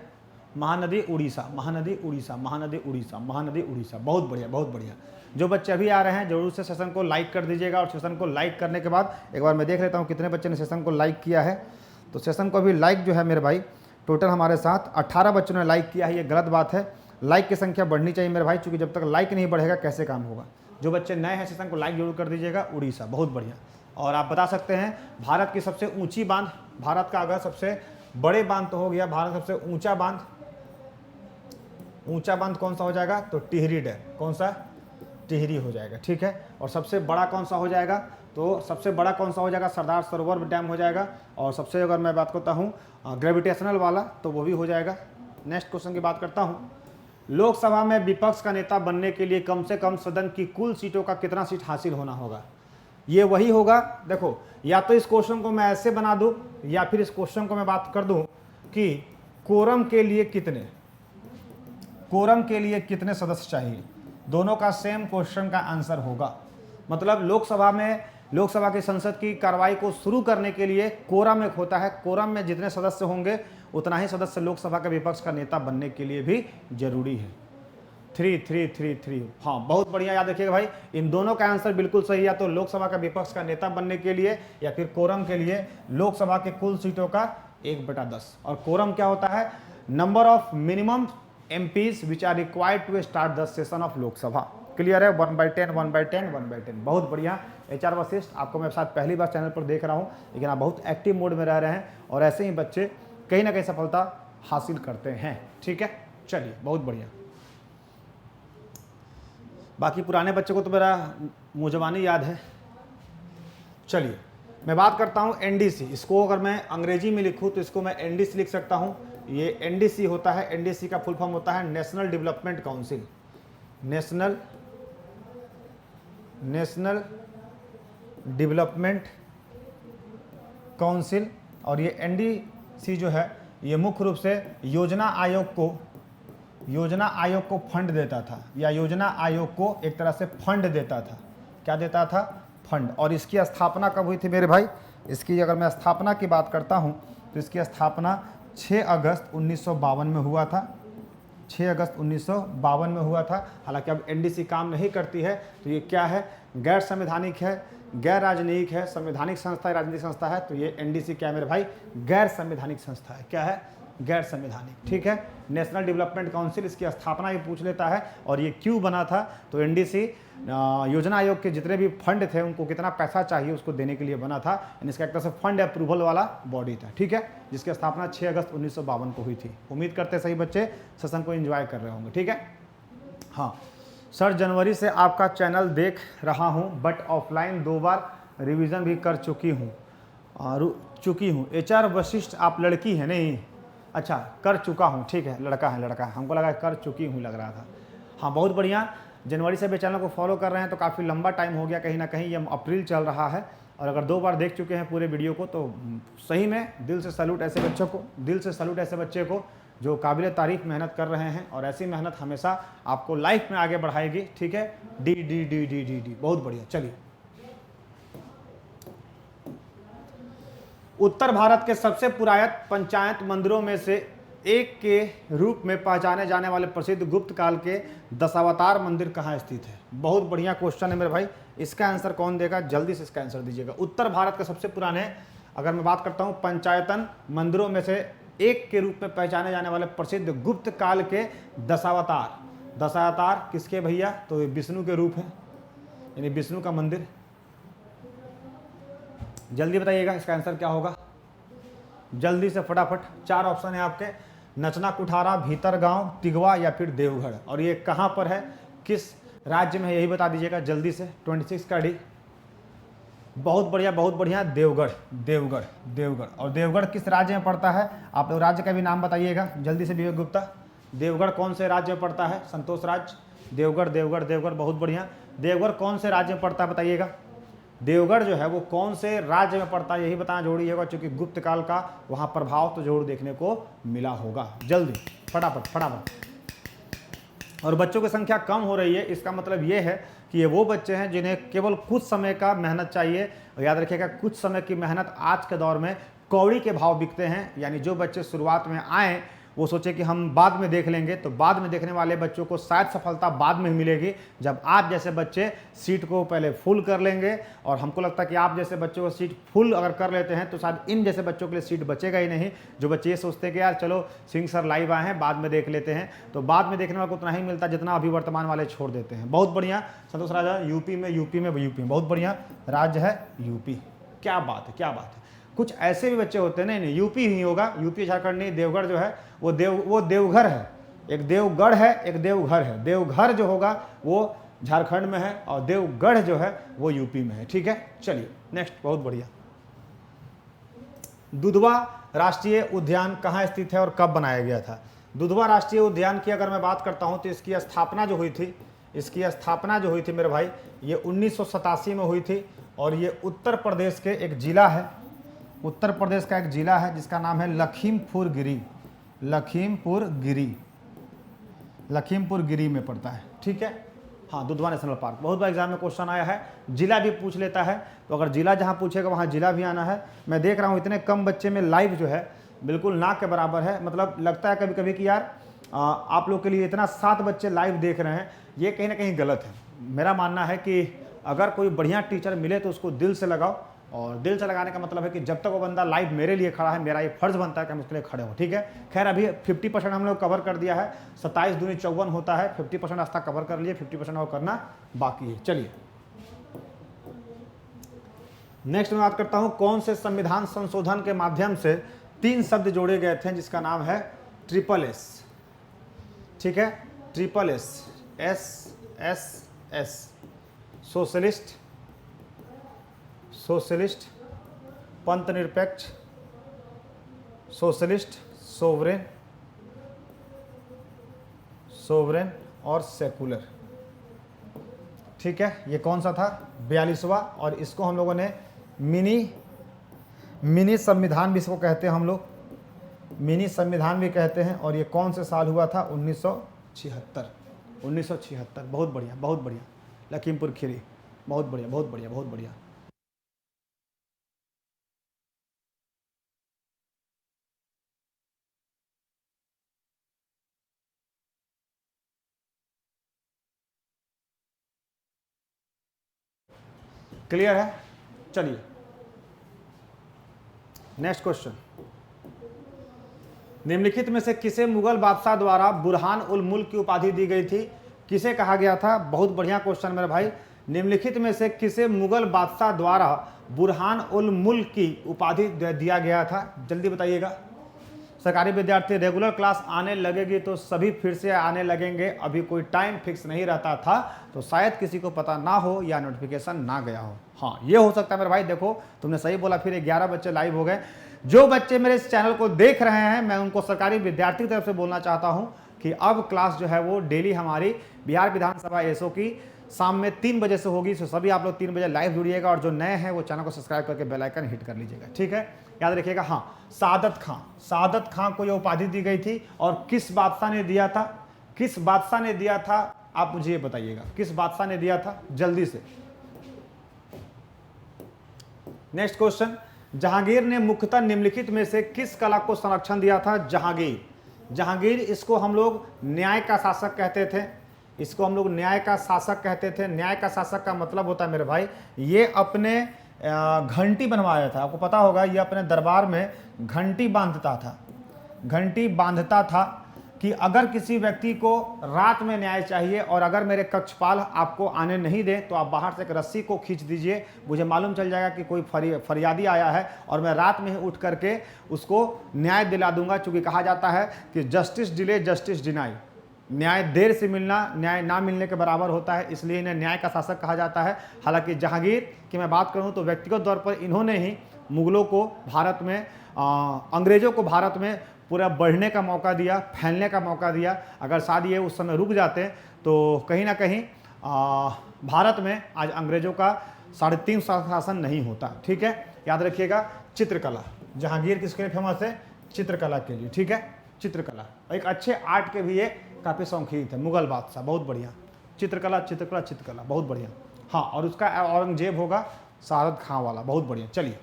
महानदी उड़ीसा, महानदी उड़ीसा, महानदी उड़ीसा, महानदी उड़ीसा। बहुत बढ़िया बहुत बढ़िया। जो बच्चे अभी आ रहे हैं जरूर से सेशन को लाइक कर दीजिएगा। और सेशन को लाइक करने के बाद एक बार मैं देख लेता हूँ कितने बच्चे ने सेशन को लाइक किया है। तो सेशन को अभी लाइक जो है मेरे भाई टोटल हमारे साथ 18 बच्चों ने लाइक किया है। ये गलत बात है, लाइक की संख्या बढ़नी चाहिए मेरे भाई, क्योंकि जब तक लाइक नहीं बढ़ेगा कैसे काम होगा। जो बच्चे नए हैं सेशन को लाइक जरूर कर दीजिएगा। उड़ीसा, बहुत बढ़िया। और आप बता सकते हैं भारत की सबसे ऊँची बांध, भारत का अगर सबसे बड़े बांध तो हो गया, भारत सबसे ऊँचा बांध, ऊंचा बांध कौन सा हो जाएगा? तो टिहरी डैम। कौन सा? टिहरी हो जाएगा। ठीक है, और सबसे बड़ा कौन सा हो जाएगा? तो सबसे बड़ा कौन सा हो जाएगा? सरदार सरोवर डैम हो जाएगा। और सबसे अगर मैं बात करता हूँ ग्रेविटेशनल वाला तो वो भी हो जाएगा। नेक्स्ट क्वेश्चन की बात करता हूँ, लोकसभा में विपक्ष का नेता बनने के लिए कम से कम सदन की कुल सीटों का कितना सीट हासिल होना होगा? ये वही होगा, देखो या तो इस क्वेश्चन को मैं ऐसे बना दूँ या फिर इस क्वेश्चन को मैं बात कर दूँ कि कोरम के लिए कितने, कोरम के लिए कितने सदस्य चाहिए। दोनों का सेम क्वेश्चन का आंसर होगा। मतलब लोकसभा में, लोकसभा की संसद की कार्रवाई को शुरू करने के लिए कोरम एक होता है। कोरम में जितने सदस्य होंगे उतना ही सदस्य लोकसभा के विपक्ष का नेता बनने के लिए भी जरूरी है। 3 हाँ बहुत बढ़िया, याद रखिएगा भाई इन दोनों का आंसर बिल्कुल सही है। या तो लोकसभा का विपक्ष का नेता बनने के लिए या फिर कोरम के लिए लोकसभा के कुल सीटों का 1/10। और कोरम क्या होता है? Number of minimum MPs which are required to start the session of Lok Sabha। Clear है? 1/10 1/10 1/10। बहुत बढ़िया। HR वशिष्ठ, आपको मैं शायद पहली बार चैनल पर देख रहा हूँ, लेकिन आप बहुत एक्टिव मोड में रह रहे हैं और ऐसे ही बच्चे कहीं ना कहीं सफलता हासिल करते हैं। ठीक है, चलिए बहुत बढ़िया। बाकी पुराने बच्चों को तो मेरा मुँह याद है। चलिए मैं बात करता हूँ NDC। इसको अगर मैं अंग्रेजी में लिखूँ तो इसको मैं NDC लिख सकता हूँ, ये एनडीसी होता है, एनडीसी का फुल फॉर्म होता है national development council, national development council. और ये एनडीसी जो है ये मुख्य रूप से योजना आयोग को फंड देता था, या योजना आयोग को एक तरह से फंड देता था। क्या देता था? फंड। और इसकी स्थापना कब हुई थी मेरे भाई? इसकी अगर मैं स्थापना की बात करता हूँ तो इसकी स्थापना 6 अगस्त 1952 में हुआ था। 6 अगस्त 1952 में हुआ था। हालांकि अब एनडीसी काम नहीं करती है, तो ये क्या है? गैर संवैधानिक है, गैर राजनयिक है, संवैधानिक संस्था है, राजनीतिक संस्था है। तो ये एनडीसी क्या है मेरे भाई? गैर संवैधानिक संस्था है। क्या है? गैर संवैधानिक। ठीक है, नेशनल डेवलपमेंट काउंसिल, इसकी स्थापना भी पूछ लेता है। और ये क्यों बना था? तो एनडीसी योजना आयोग के जितने भी फंड थे उनको कितना पैसा चाहिए उसको देने के लिए बना था। इसका एक तरह से फंड अप्रूवल वाला बॉडी था। ठीक है, जिसकी स्थापना 6 अगस्त 1952 को हुई थी। उम्मीद करते हैं सही बच्चे सेशन को एंजॉय कर रहे होंगे। ठीक है, हाँ सर, जनवरी से आपका चैनल देख रहा हूँ, बट ऑफलाइन 2 बार रिवीजन भी कर चुकी हूँ। HR वशिष्ठ, आप लड़की हैं? नहीं, अच्छा, कर चुका हूँ। ठीक है, लड़का है, हमको लगा कर चुकी हूँ लग रहा था। हाँ, बहुत बढ़िया। जनवरी से भी चैनल को फॉलो कर रहे हैं तो काफ़ी लंबा टाइम हो गया, कहीं ना कहीं ये अप्रैल चल रहा है। और अगर 2 बार देख चुके हैं पूरे वीडियो को तो सही में दिल से सैल्यूट ऐसे बच्चों को, दिल से सैल्यूट ऐसे बच्चे को जो काबिल तारीफ मेहनत कर रहे हैं। और ऐसी मेहनत हमेशा आपको लाइफ में आगे बढ़ाएगी। ठीक है, D D D D D D, बहुत बढ़िया। चलिए, उत्तर भारत के सबसे पुरातन पंचायत मंदिरों में से एक के रूप में पहचाने जाने वाले प्रसिद्ध गुप्त काल के दशावतार मंदिर कहाँ स्थित है? बहुत बढ़िया क्वेश्चन है मेरे भाई। इसका आंसर कौन देगा? जल्दी से इसका आंसर दीजिएगा। उत्तर भारत के सबसे पुराने, अगर मैं बात करता हूँ पंचायतन मंदिरों में से एक के रूप में पहचाने जाने वाले प्रसिद्ध गुप्त काल के दशावतार किसके भैया? तो विष्णु के रूप है, यानी विष्णु का मंदिर। जल्दी बताइएगा इसका आंसर क्या होगा? जल्दी से फटाफट। 4 ऑप्शन है आपके, नचना कुठारा, भीतरगांव, तिगवा या फिर देवगढ़। और ये कहाँ पर है, किस राज्य में है, यही बता दीजिएगा जल्दी से। 26 का डी। बहुत बढ़िया, बहुत बढ़िया। देवगढ़। और देवगढ़ किस राज्य में पड़ता है? आप लोग राज्य का भी नाम बताइएगा जल्दी से। विवेक गुप्ता, देवगढ़ कौन से राज्य में पड़ता है? संतोष राज्य। देवगढ़, बहुत बढ़िया। देवगढ़ कौन से राज्य में पड़ता है बताइएगा? देवगढ़ जो है वो कौन से राज्य में पड़ता है यही बताना जरूरी होगा, क्योंकि गुप्त काल का वहाँ प्रभाव तो जरूर देखने को मिला होगा। जल्दी फटाफट। और बच्चों की संख्या कम हो रही है, इसका मतलब ये है कि ये वो बच्चे हैं जिन्हें केवल कुछ समय का मेहनत चाहिए। और याद रखिएगा, कुछ समय की मेहनत आज के दौर में कौड़ी के भाव बिकते हैं। यानी जो बच्चे शुरुआत में आए वो सोचे कि हम बाद में देख लेंगे, तो बाद में देखने वाले बच्चों को शायद सफलता बाद में मिलेगी, जब आप जैसे बच्चे सीट को पहले फुल कर लेंगे। और हमको लगता है कि आप जैसे बच्चों को सीट फुल अगर कर लेते हैं तो शायद इन जैसे बच्चों के लिए सीट बचेगा ही नहीं, जो बच्चे ये सोचते हैं कि यार चलो सिंह सर लाइव आए हैं, बाद में देख लेते हैं। तो बाद में देखने वाले को उतना ही मिलता जितना अभी वर्तमान वाले छोड़ देते हैं। बहुत बढ़िया संतोष राजा, यूपी में बहुत बढ़िया राज्य है यूपी। क्या बात है। कुछ ऐसे भी बच्चे होते हैं, नहीं यूपी ही होगा, यूपी झारखंड नहीं, देवगढ़ जो है वो देवघर है। एक देवगढ़ है, एक देवघर है। देवघर जो होगा वो झारखंड में है और देवगढ़ जो है वो यूपी में है। ठीक है, चलिए नेक्स्ट। बहुत बढ़िया। दुधवा राष्ट्रीय उद्यान कहाँ स्थित है और कब बनाया गया था? दुधवा राष्ट्रीय उद्यान की अगर मैं बात करता हूँ तो इसकी स्थापना जो हुई थी मेरे भाई, ये 1987 में हुई थी। और ये उत्तर प्रदेश के एक जिला है, उत्तर प्रदेश का एक जिला है जिसका नाम है लखीमपुर गिरी में पड़ता है। ठीक है, हाँ, दुधवा नेशनल पार्क। बहुत बार एग्जाम में क्वेश्चन आया है, जिला भी पूछ लेता है, तो अगर जिला जहाँ पूछेगा वहाँ जिला भी आना है। मैं देख रहा हूँ इतने कम बच्चे में लाइव जो है बिल्कुल ना के बराबर है। मतलब लगता है कभी कभी कि यार आप लोग के लिए इतना 7 बच्चे लाइव देख रहे हैं, ये कहीं ना कहीं गलत है। मेरा मानना है कि अगर कोई बढ़िया टीचर मिले तो उसको दिल से लगाओ। और दिल से लगाने का मतलब है कि जब तक वो बंदा लाइव मेरे लिए खड़ा है, मेरा ये फर्ज बनता है कि हम उसके लिए खड़े हो। ठीक है, खैर अभी 50% हम लोग कवर कर दिया है। 27 दूनी 54 होता है, 50% रास्ता कवर कर लिए, 50% और करना बाकी है। चलिए नेक्स्ट मैं बात करता हूं, कौन से संविधान संशोधन के माध्यम से 3 शब्द जोड़े गए थे जिसका नाम है ट्रिपल एस। ठीक है, ट्रिपल एस, सोशलिस्ट, पंथ निरपेक्ष, सोशलिस्ट, सोवरेन सोवरेन और सेकुलर। ठीक है, ये कौन सा था? 42वां। और इसको हम लोगों ने मिनी संविधान भी इसको कहते हैं हम लोग, मिनी संविधान भी कहते हैं। और ये कौन से साल हुआ था? 1976। 1976। बहुत बढ़िया, बहुत बढ़िया। लखीमपुर खीरी, बहुत बढ़िया, बहुत बढ़िया, बहुत बढ़िया। क्लियर है? चलिए नेक्स्ट क्वेश्चन। निम्नलिखित में से किसे मुगल बादशाह द्वारा बुरहान उल मुल्क की उपाधि दी गई थी? किसे कहा गया था? बहुत बढ़िया क्वेश्चन मेरे भाई। निम्नलिखित में से किसे मुगल बादशाह द्वारा बुरहान उल मुल्क की उपाधि दिया गया था? जल्दी बताइएगा। सरकारी विद्यार्थी, रेगुलर क्लास आने लगेगी तो सभी फिर से आने लगेंगे। अभी कोई टाइम फिक्स नहीं रहता था, तो शायद किसी को पता ना हो या नोटिफिकेशन ना गया हो। हाँ, ये हो सकता है मेरे भाई। देखो तुमने सही बोला, फिर 11 बच्चे लाइव हो गए। जो बच्चे मेरे इस चैनल को देख रहे हैं, मैं उनको सरकारी विद्यार्थी की तरफ से बोलना चाहता हूँ कि अब क्लास जो है वो डेली हमारी बिहार विधानसभा एसओ की शाम में 3 बजे से होगी। तो सभी आप लोग 3 बजे लाइव जुड़िएगा, और जो नए हैं वो चैनल को सब्सक्राइब करके बेल आइकन हिट कर लीजिएगा। ठीक है, याद रखिएगा। हाँ, सादत खां को यह उपाधि दी गई थी, और किस बादशाह ने दिया था? किस बादशाह ने दिया था? आप मुझे ये बताइएगा, किस बादशाह ने दिया था? जल्दी से। Next question. जहांगीर ने मुख्यतः निम्नलिखित में से किस कला को संरक्षण दिया था? जहांगीर, इसको हम लोग न्याय का शासक कहते थे। इसको हम लोग न्याय का शासक कहते थे। न्याय का शासक का मतलब होता है मेरे भाई, ये अपने घंटी बनवाया था। आपको पता होगा, ये अपने दरबार में घंटी बांधता था कि अगर किसी व्यक्ति को रात में न्याय चाहिए और अगर मेरे कक्षपाल आपको आने नहीं दे तो आप बाहर से एक रस्सी को खींच दीजिए, मुझे मालूम चल जाएगा कि कोई फरियादी आया है और मैं रात में ही उठ करके उसको न्याय दिला दूंगा। चूँकि कहा जाता है कि जस्टिस डिले जस्टिस डिनाई, न्याय देर से मिलना न्याय ना मिलने के बराबर होता है, इसलिए इन्हें न्याय का शासक कहा जाता है। हालांकि जहांगीर की मैं बात करूं तो व्यक्तिगत तौर पर इन्होंने ही मुगलों को भारत में, अंग्रेज़ों को भारत में पूरा बढ़ने का मौका दिया, फैलने का मौका दिया। अगर शायद ये उस समय रुक जाते तो कहीं ना कहीं भारत में आज अंग्रेज़ों का 3.5 साल शासन नहीं होता। ठीक है, याद रखिएगा। चित्रकला, जहांगीर किसके लिए फेमस है? चित्रकला के लिए। ठीक है, चित्रकला, एक अच्छे आर्ट के भी ये काफ़ी शौकीन थे मुगल बादशाह। बहुत बढ़िया, चित्रकला चित्रकला चित्रकला, बहुत बढ़िया। हाँ, और उसका औरंगजेब होगा सादत खां वाला। बहुत बढ़िया। चलिए,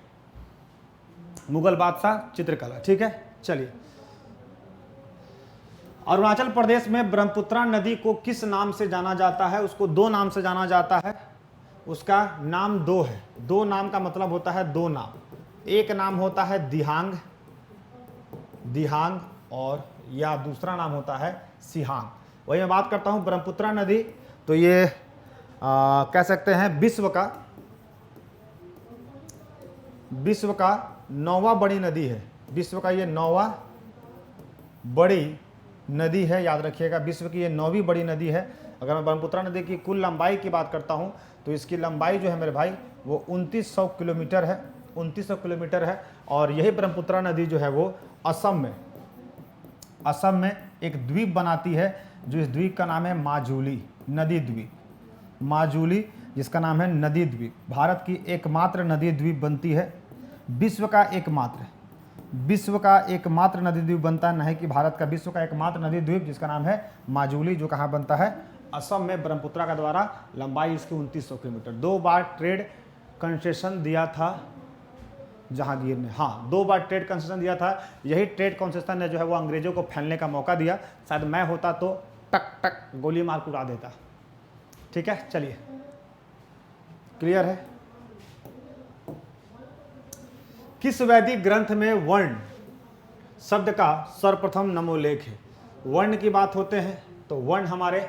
मुगल बादशाह, चित्रकला। ठीक है, चलिए। अरुणाचल प्रदेश में ब्रह्मपुत्रा नदी को किस नाम से जाना जाता है? उसको 2 नाम से जाना जाता है। उसका नाम 2 है। 2 नाम का मतलब होता है 2 नाम। एक नाम होता है दिहांग, और या दूसरा नाम होता है सिहांग। वही मैं बात करता हूँ ब्रह्मपुत्रा नदी, तो ये कह सकते हैं विश्व का 9वां बड़ी नदी है। विश्व का ये 9वां बड़ी नदी है, याद रखिएगा। विश्व की ये 9वीं बड़ी नदी है। अगर मैं ब्रह्मपुत्रा नदी की कुल लंबाई की बात करता हूँ तो इसकी लंबाई जो है मेरे भाई वो 2900 किलोमीटर है। 2900 किलोमीटर है। और यही ब्रह्मपुत्रा नदी जो है वो असम में एक द्वीप बनाती है, जो इस द्वीप का नाम है माजुली नदी द्वीप। माजुली, जिसका नाम है नदी द्वीप, भारत की एकमात्र नदी द्वीप बनती है। विश्व का एकमात्र नदी द्वीप बनता है, नहीं कि भारत का, विश्व का एकमात्र नदी द्वीप जिसका नाम है माजुली, जो कहाँ बनता है? असम में, ब्रह्मपुत्रा का द्वारा। लंबाई इसकी 2900 किलोमीटर। 2 बार ट्रेड कंसेशन दिया था जहांगीर ने। हाँ, 2 बार ट्रेड कंसेशन दिया था। यही ट्रेड कंसेशन ने जो है वो अंग्रेजों को फैलने का मौका दिया। शायद मैं होता तो टक टक गोली मार उड़ा देता। ठीक है, चलिए, क्लियर है। किस वैदिक ग्रंथ में वर्ण शब्द का सर्वप्रथम नमोल्लेख है? वर्ण की बात होते हैं तो वर्ण हमारे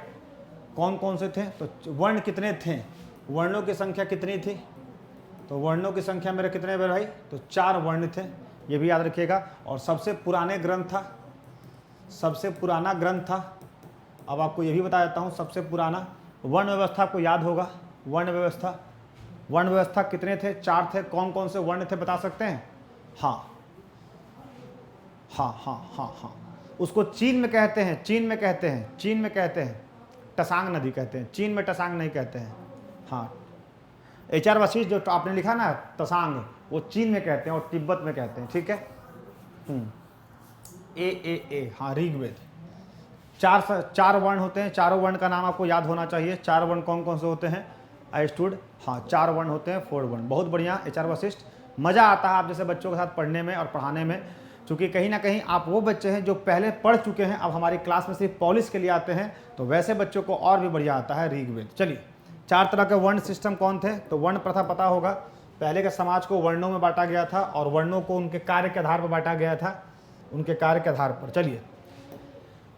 कौन कौन से थे? तो वर्ण कितने थे? वर्णों की संख्या कितनी थी? तो वर्णों की संख्या मेरे कितने भाई? तो 4 वर्ण थे, ये भी याद रखिएगा। और सबसे पुराना ग्रंथ था। अब आपको ये भी बता देता हूँ, सबसे पुराना वर्ण व्यवस्था आपको याद होगा। वर्ण व्यवस्था कितने थे? 4 थे। कौन कौन से वर्ण थे बता सकते हैं? हाँ, उसको चीन में कहते हैं, चीन में कहते हैं, चीन में कहते हैं टसांग नदी कहते हैं, चीन में टसांग नहीं कहते हैं। हाँ, HR वशिष्ठ जो आपने लिखा ना तसांग, वो चीन में कहते हैं और तिब्बत में कहते हैं, ठीक है। ए, हाँ ऋग्वेद। चार वर्ण होते हैं, चारों वर्ण का नाम आपको याद होना चाहिए। 4 वर्ण कौन कौन से होते हैं? आई स्टूड, हाँ 4 वर्ण होते हैं, 4 वर्ण। बहुत बढ़िया HR वशिष्ठ, मज़ा आता है आप जैसे बच्चों के साथ पढ़ने में और पढ़ाने में, क्योंकि कहीं ना कहीं आप वो बच्चे हैं जो पहले पढ़ चुके हैं, अब हमारी क्लास में सिर्फ पॉलिश के लिए आते हैं, तो वैसे बच्चों को और भी बढ़िया आता है ऋग्वेद। चलिए, 4 तरह के वर्ण सिस्टम कौन थे? तो वर्ण प्रथा पता होगा, पहले के समाज को वर्णों में बांटा गया था और वर्णों को उनके कार्य के आधार पर बांटा गया था, उनके कार्य के आधार पर। चलिए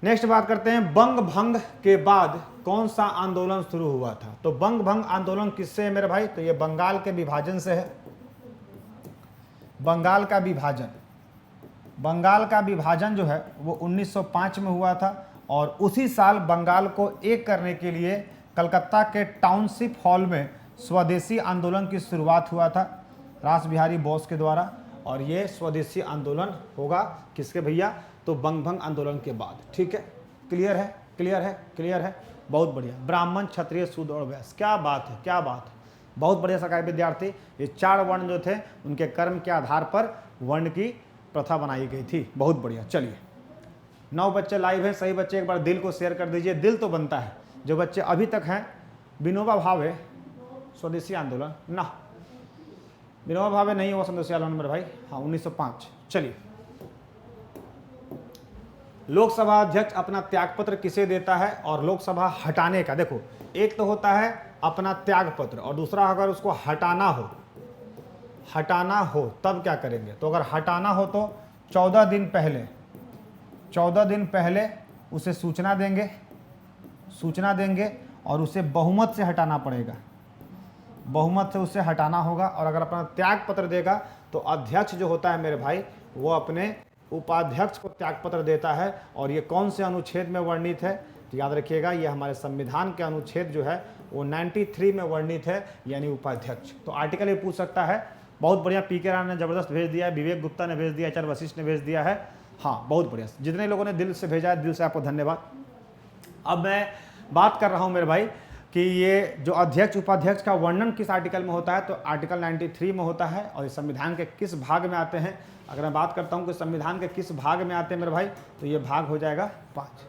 नेक्स्ट बात करते हैं, बंग भंग के बाद कौन सा आंदोलन शुरू हुआ था? तो बंग भंग आंदोलन किससे है मेरे भाई? तो ये बंगाल के विभाजन से है। बंगाल का विभाजन, बंगाल का विभाजन जो है वो 1905 में हुआ था और उसी साल बंगाल को एक करने के लिए कलकत्ता के टाउनशिप हॉल में स्वदेशी आंदोलन की शुरुआत हुआ था रास बिहारी बोस के द्वारा। और ये स्वदेशी आंदोलन होगा किसके भैया? तो बंग भंग आंदोलन के बाद, ठीक है। क्लियर है, क्लियर है, क्लियर है, बहुत बढ़िया। ब्राह्मण, क्षत्रिय, शूद्र और वैश्य, क्या बात है, क्या बात है, बहुत बढ़िया सरकारी विद्यार्थी। ये 4 वर्ण जो थे उनके कर्म के आधार पर वर्ण की प्रथा बनाई गई थी, बहुत बढ़िया। चलिए 9 बच्चे लाइव हैं, सही बच्चे एक बार दिल को शेयर कर दीजिए, दिल तो बनता है। जो बच्चे अभी तक हैं, विनोबा भावे स्वदेशी आंदोलन ना, विनोबा भावे नहीं हुआ स्वदेशी आंदोलन मेरे भाई, हाँ 1905। चलिए, लोकसभा अध्यक्ष अपना त्यागपत्र किसे देता है? और लोकसभा हटाने का, देखो एक तो होता है अपना त्यागपत्र और दूसरा अगर उसको हटाना हो, हटाना हो तब क्या करेंगे? तो अगर हटाना हो तो 14 दिन पहले उसे सूचना देंगे और उसे बहुमत से हटाना पड़ेगा, बहुमत से उसे हटाना होगा। और अगर अपना त्याग पत्र देगा तो अध्यक्ष जो होता है मेरे भाई वो अपने उपाध्यक्ष को त्याग पत्र देता है। और ये कौन से अनुच्छेद में वर्णित है? तो याद रखिएगा, ये हमारे संविधान के अनुच्छेद जो है वो 93 में वर्णित है, यानी उपाध्यक्ष। तो आर्टिकल ये पूछ सकता है। बहुत बढ़िया, PK राणा ने जबरदस्त भेज दिया है, विवेक गुप्ता ने भेज दिया, HR वशिष्ठ ने भेज दिया है, हाँ बहुत बढ़िया। जितने लोगों ने दिल से भेजा है, दिल से आपको धन्यवाद। अब मैं बात कर रहा हूँ मेरे भाई कि ये जो अध्यक्ष उपाध्यक्ष का वर्णन किस आर्टिकल में होता है? तो आर्टिकल 93 में होता है। और ये संविधान के किस भाग में आते हैं? अगर मैं बात करता हूँ कि संविधान के किस भाग में आते हैं मेरे भाई, तो ये भाग हो जाएगा 5,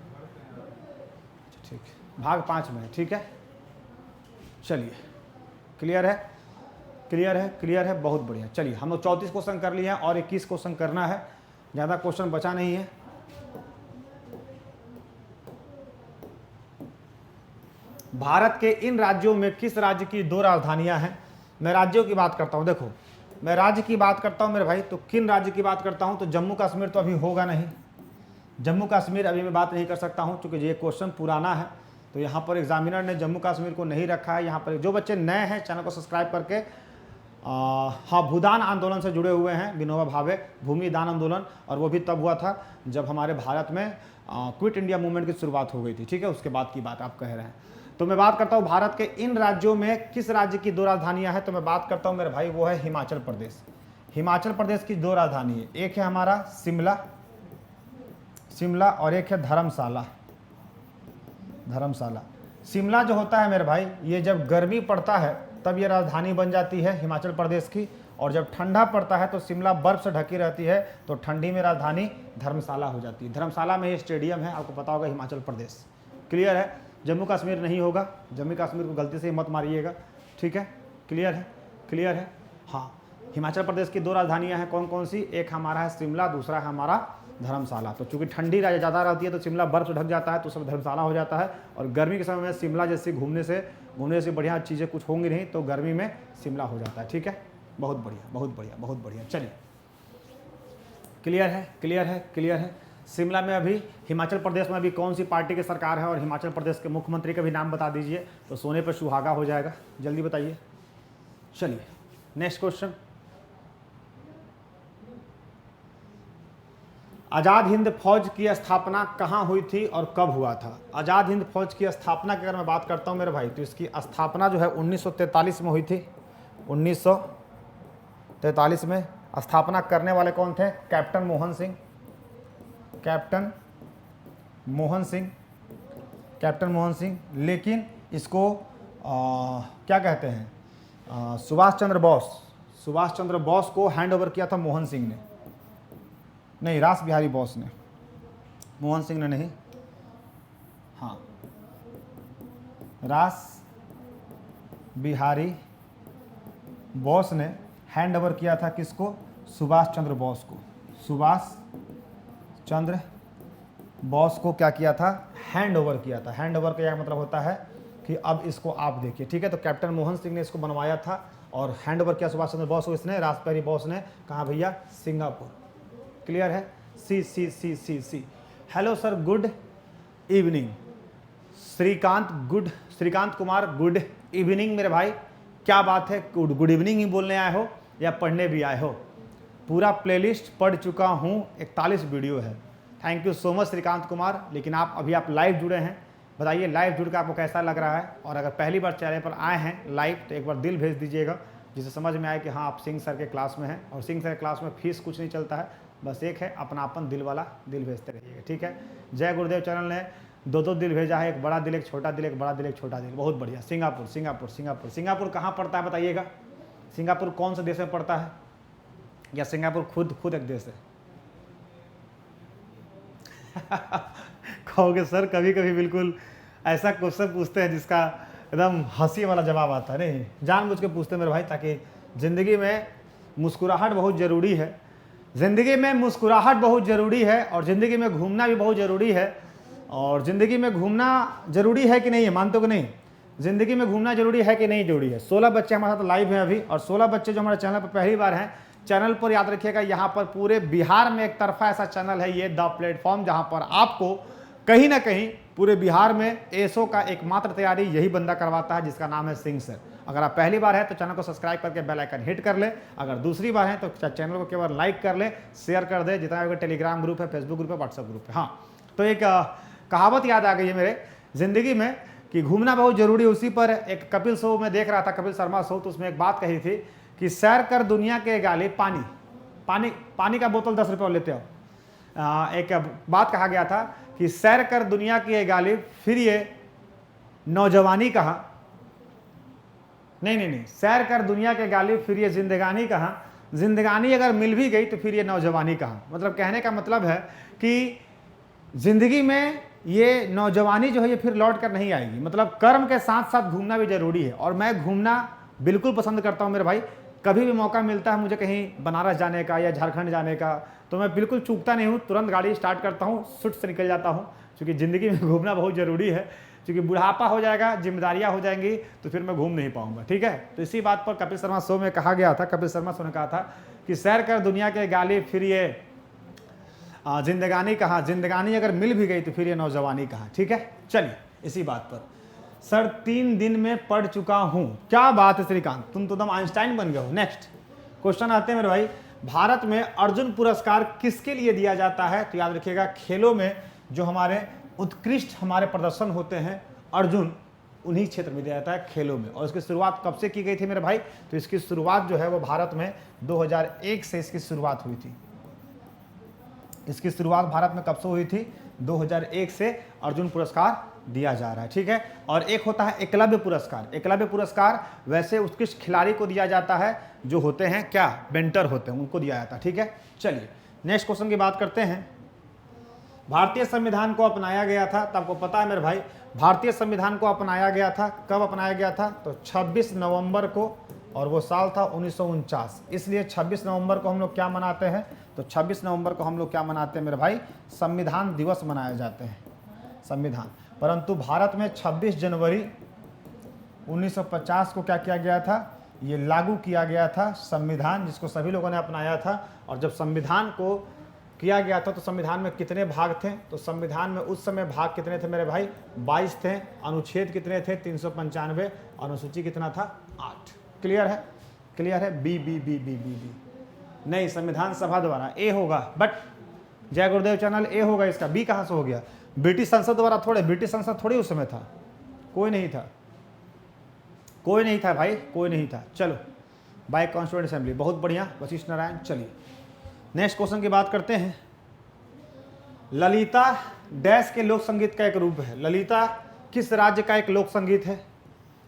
ठीक है, भाग 5 में है, ठीक है। चलिए, क्लियर है, क्लियर है, क्लियर है, बहुत बढ़िया। चलिए, हम लोग 34 क्वेश्चन कर लिए हैं और 21 क्वेश्चन करना है, ज़्यादा क्वेश्चन बचा नहीं है। भारत के इन राज्यों में किस राज्य की 2 राजधानियां हैं? मैं राज्यों की बात करता हूं, देखो मैं राज्य की बात करता हूं मेरे भाई, तो किन राज्य की बात करता हूं? तो जम्मू कश्मीर तो अभी होगा नहीं, जम्मू कश्मीर अभी मैं बात नहीं कर सकता हूं क्योंकि ये क्वेश्चन पुराना है। तो यहाँ पर एग्जामिनर ने जम्मू कश्मीर को नहीं रखा है। यहाँ पर जो बच्चे नए हैं चैनल को सब्सक्राइब करके हाँ भूदान आंदोलन से जुड़े हुए हैं, विनोबा भावे भूमि दान आंदोलन, और वो भी तब हुआ था जब हमारे भारत में क्विट इंडिया मूवमेंट की शुरुआत हो गई थी, ठीक है, उसके बाद की बात आप कह रहे हैं। तो मैं बात करता हूँ भारत के इन राज्यों में किस राज्य की 2 राजधानियां हैं? तो मैं बात करता हूँ मेरे भाई, वो है हिमाचल प्रदेश। हिमाचल प्रदेश की 2 राजधानी है, एक है हमारा शिमला और एक है धर्मशाला। शिमला जो होता है मेरे भाई, ये जब गर्मी पड़ता है तब ये राजधानी बन जाती है हिमाचल प्रदेश की, और जब ठंडा पड़ता है तो शिमला बर्फ से ढकी रहती है, तो ठंडी में राजधानी धर्मशाला हो जाती है। धर्मशाला में ये स्टेडियम है, आपको पता होगा, हिमाचल प्रदेश। क्लियर है, जम्मू कश्मीर नहीं होगा, जम्मू कश्मीर को गलती से मत मारिएगा, ठीक है, क्लियर है, क्लियर है। हाँ, हिमाचल प्रदेश की 2 राजधानियां हैं, कौन कौन सी? एक हमारा है शिमला, दूसरा है हमारा धर्मशाला। तो चूंकि ठंडी ज़्यादा रहती है तो शिमला बर्फ से ढक जाता है, तो सब धर्मशाला हो जाता है। और गर्मी के समय में शिमला जैसे घूमने से बढ़िया चीज़ें कुछ होंगी नहीं, तो गर्मी में शिमला हो जाता है, ठीक है, बहुत बढ़िया, बहुत बढ़िया, बहुत बढ़िया। चलिए, क्लियर है, क्लियर है, क्लियर है। शिमला में अभी, हिमाचल प्रदेश में अभी कौन सी पार्टी की सरकार है? और हिमाचल प्रदेश के मुख्यमंत्री का भी नाम बता दीजिए, तो सोने पर सुहागा हो जाएगा, जल्दी बताइए। चलिए नेक्स्ट क्वेश्चन, आज़ाद हिंद फौज की स्थापना कहाँ हुई थी और कब हुआ था? आज़ाद हिंद फौज की स्थापना की अगर मैं बात करता हूँ मेरे भाई, तो इसकी स्थापना जो है 1943 में हुई थी। 1943 में स्थापना करने वाले कौन थे? Captain Mohan Singh. Captain Mohan Singh, captain Mohan Singh, लेकिन इसको क्या कहते हैं, सुभाष चंद्र बोस को हैंड ओवर किया था मोहन सिंह ने, नहीं रास बिहारी बोस ने, मोहन सिंह ने नहीं, हाँ रास बिहारी बोस ने हैंड ओवर किया था किसको, सुभाष चंद्र बोस को। सुभाष चंद्र बोस को क्या किया था, हैंड ओवर किया था। हैंड ओवर का यह मतलब होता है कि अब इसको आप देखिए, ठीक है। तो कैप्टन मोहन सिंह ने इसको बनवाया था और हैंड ओवर किया सुभाष चंद्र बोस को इसने, रास बिहारी बोस ने। कहाँ भैया, सिंगापुर। क्लियर है, C C C C C. Hello sir, good evening. Shrikant Kumar, good evening मेरे भाई। क्या बात है, गुड इवनिंग ही बोलने आए हो या पढ़ने भी आए हो? पूरा प्लेलिस्ट पढ़ चुका हूँ, 41 वीडियो है। Thank you so much Shrikant Kumar. लेकिन आप लाइव जुड़े हैं, बताइए लाइव जुड़ कर आपको कैसा लग रहा है। और अगर पहली बार चैनल पर आए हैं लाइव तो एक बार दिल भेज दीजिएगा, जिससे समझ में आए कि हाँ आप सिंह सर के क्लास में हैं। और सिंह सर के क्लास में फीस कुछ नहीं चलता है, बस एक है अपनापन, दिल वाला दिल भेजते रहिएगा, ठीक है। जय गुरुदेव चैनल ने 2 दिल भेजा है, एक बड़ा दिल, एक छोटा दिल, एक बड़ा दिल, एक छोटा दिल। बहुत बढ़िया। सिंगापुर कहाँ पड़ता है बताइएगा? सिंगापुर कौन से देश में पड़ता है, या सिंगापुर खुद एक देश है? कहोगे सर कभी कभी बिल्कुल ऐसा क्वेश्चन पूछते हैं जिसका एकदम हंसी वाला जवाब आता है। नहीं, जानबूझ के पूछते हैं मेरे भाई, ताकि ज़िंदगी में मुस्कुराहट बहुत ज़रूरी है। ज़िंदगी में मुस्कुराहट बहुत ज़रूरी है, और ज़िंदगी में घूमना भी बहुत ज़रूरी है। और ज़िंदगी में घूमना ज़रूरी है कि नहीं है, मानते हो कि नहीं? ज़िंदगी में घूमना ज़रूरी है कि नहीं ज़रूरी है? 16 बच्चे हमारे साथ लाइव हैं अभी, और 16 बच्चे जो हमारे चैनल पर पहली बार हैं, चैनल पर याद रखिएगा, यहाँ पर पूरे बिहार में एक तरफा ऐसा चैनल है ये द प्लेटफॉर्म, जहाँ पर आपको कहीं ना कहीं पूरे बिहार में एसओ का एकमात्र तैयारी यही बंदा करवाता है, जिसका नाम है सिंह सर। अगर आप पहली बार है तो चैनल को सब्सक्राइब करके बेल आइकन हिट कर ले। अगर दूसरी बार है तो चैनल को केवल लाइक कर ले, शेयर कर दे, जितना भी टेलीग्राम ग्रुप है, फेसबुक ग्रुप है, व्हाट्सएप ग्रुप है। हाँ, तो एक कहावत याद आ गई है मेरे ज़िंदगी में कि घूमना बहुत ज़रूरी है। उसी पर एक कपिल शो में देख रहा था, कपिल शर्मा शो, तो उसमें एक बात कही थी कि सैर कर दुनिया के गाले, पानी का बोतल 10 रुपये लेते हो। एक बात कहा गया था कि सैर कर दुनिया की गाली, फिर ये नौजवानी कहाँ, नहीं, सैर कर दुनिया के गाली, फिर ये जिंदगानी कहाँ, जिंदगानी अगर मिल भी गई तो फिर ये नौजवानी कहाँ। मतलब कहने का मतलब है कि जिंदगी में ये नौजवानी जो है ये फिर लौट कर नहीं आएगी। मतलब कर्म के साथ साथ घूमना भी जरूरी है, और मैं घूमना बिल्कुल पसंद करता हूँ मेरे भाई। कभी भी मौका मिलता है मुझे कहीं बनारस जाने का या झारखंड जाने का, तो मैं बिल्कुल चूकता नहीं हूँ, तुरंत गाड़ी स्टार्ट करता हूँ, सुट से निकल जाता हूँ। क्योंकि ज़िंदगी में घूमना बहुत ज़रूरी है, क्योंकि बुढ़ापा हो जाएगा, जिम्मेदारियाँ हो जाएंगी, तो फिर मैं घूम नहीं पाऊंगा, ठीक है। तो इसी बात पर कपिल शर्मा शो में कहा गया था, कपिल शर्मा शो ने कहा था कि सैर कर दुनिया के गाली, फिर ये जिंदगानी कहाँ, जिंदगानी अगर मिल भी गई तो फिर ये नौजवानी कहाँ, ठीक है। चलिए इसी बात पर, सर 3 दिन में पढ़ चुका हूँ। क्या बात है श्रीकांत, तुम तो एकदम आइंस्टाइन बन गए हो। नेक्स्ट क्वेश्चन आते हैं मेरे भाई, भारत में अर्जुन पुरस्कार किसके लिए दिया जाता है? तो याद रखिएगा, खेलों में जो हमारे उत्कृष्ट हमारे प्रदर्शन होते हैं, अर्जुन उन्हीं क्षेत्र में दिया जाता है, खेलों में। और इसकी शुरुआत कब से की गई थी मेरे भाई? तो इसकी शुरुआत जो है वो भारत में 2001 से इसकी शुरुआत हुई थी। इसकी शुरुआत भारत में कब से हुई थी? 2001 से अर्जुन पुरस्कार दिया जा रहा है, ठीक है। और एक होता है एकलव्य पुरस्कार। एकलव्य पुरस्कार वैसे उत्कृष्ट खिलाड़ी को दिया जाता है, जो होते हैं क्या, मेंटर होते हैं, उनको दिया जाता है, ठीक है। चलिए नेक्स्ट क्वेश्चन की बात करते हैं। भारतीय संविधान को अपनाया गया था, तो आपको पता है मेरे भाई, भारतीय संविधान को अपनाया गया था, कब अपनाया गया था? तो 26 नवंबर को, और वो साल था 1949। इसलिए 26 नवंबर को हम लोग क्या मनाते हैं? तो 26 नवंबर को हम लोग क्या मनाते हैं मेरे भाई? संविधान दिवस मनाए जाते हैं, संविधान। परंतु भारत में 26 जनवरी 1950 को क्या किया गया था? ये लागू किया गया था संविधान, जिसको सभी लोगों ने अपनाया था। और जब संविधान को किया गया था तो संविधान में कितने भाग थे? तो संविधान में उस समय भाग कितने थे मेरे भाई? 22 थे। अनुच्छेद कितने थे? 395। अनुसूची कितना था? 8। क्लियर है? क्लियर है? B B B B B B नहीं, संविधान सभा द्वारा ए होगा, बट जय गुरुदेव चैनल ए होगा इसका, बी कहाँ से हो गया? ब्रिटिश संसद द्वारा थोड़े, ब्रिटिश संसद थोड़ी उस समय था, कोई नहीं था, कोई नहीं था भाई, कोई नहीं था। चलो बाय कॉन्स्टिट्यूएंट असेंबली, बहुत बढ़िया वशिष्ठ नारायण। चलिए नेक्स्ट क्वेश्चन की बात करते हैं। ललिता डैश के लोक संगीत का एक रूप है। ललिता किस राज्य का एक लोक संगीत है?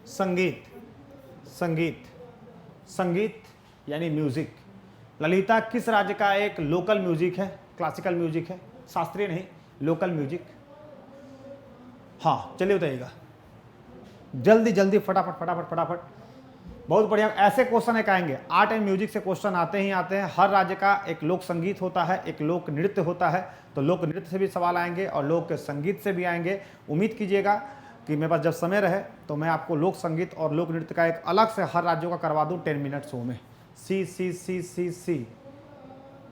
संगीत, संगीत, संगीत यानी म्यूजिक। ललिता किस राज्य का एक लोकल म्यूजिक है? क्लासिकल म्यूजिक है, शास्त्रीय नहीं, लोकल म्यूजिक। हाँ चलिए बताइएगा, जल्दी जल्दी, फटाफट फटाफट फटाफट। बहुत बढ़िया, ऐसे क्वेश्चन एक आएंगे, आर्ट एंड म्यूजिक से क्वेश्चन आते ही आते हैं। हर राज्य का एक लोक संगीत होता है, एक लोक नृत्य होता है, तो लोक नृत्य से भी सवाल आएंगे और लोक संगीत से भी आएंगे। उम्मीद कीजिएगा कि मेरे पास जब समय रहे तो मैं आपको लोक संगीत और लोक नृत्य का एक अलग से हर राज्यों का करवा दूं 10 मिनट शो में। सी सी सी सी सी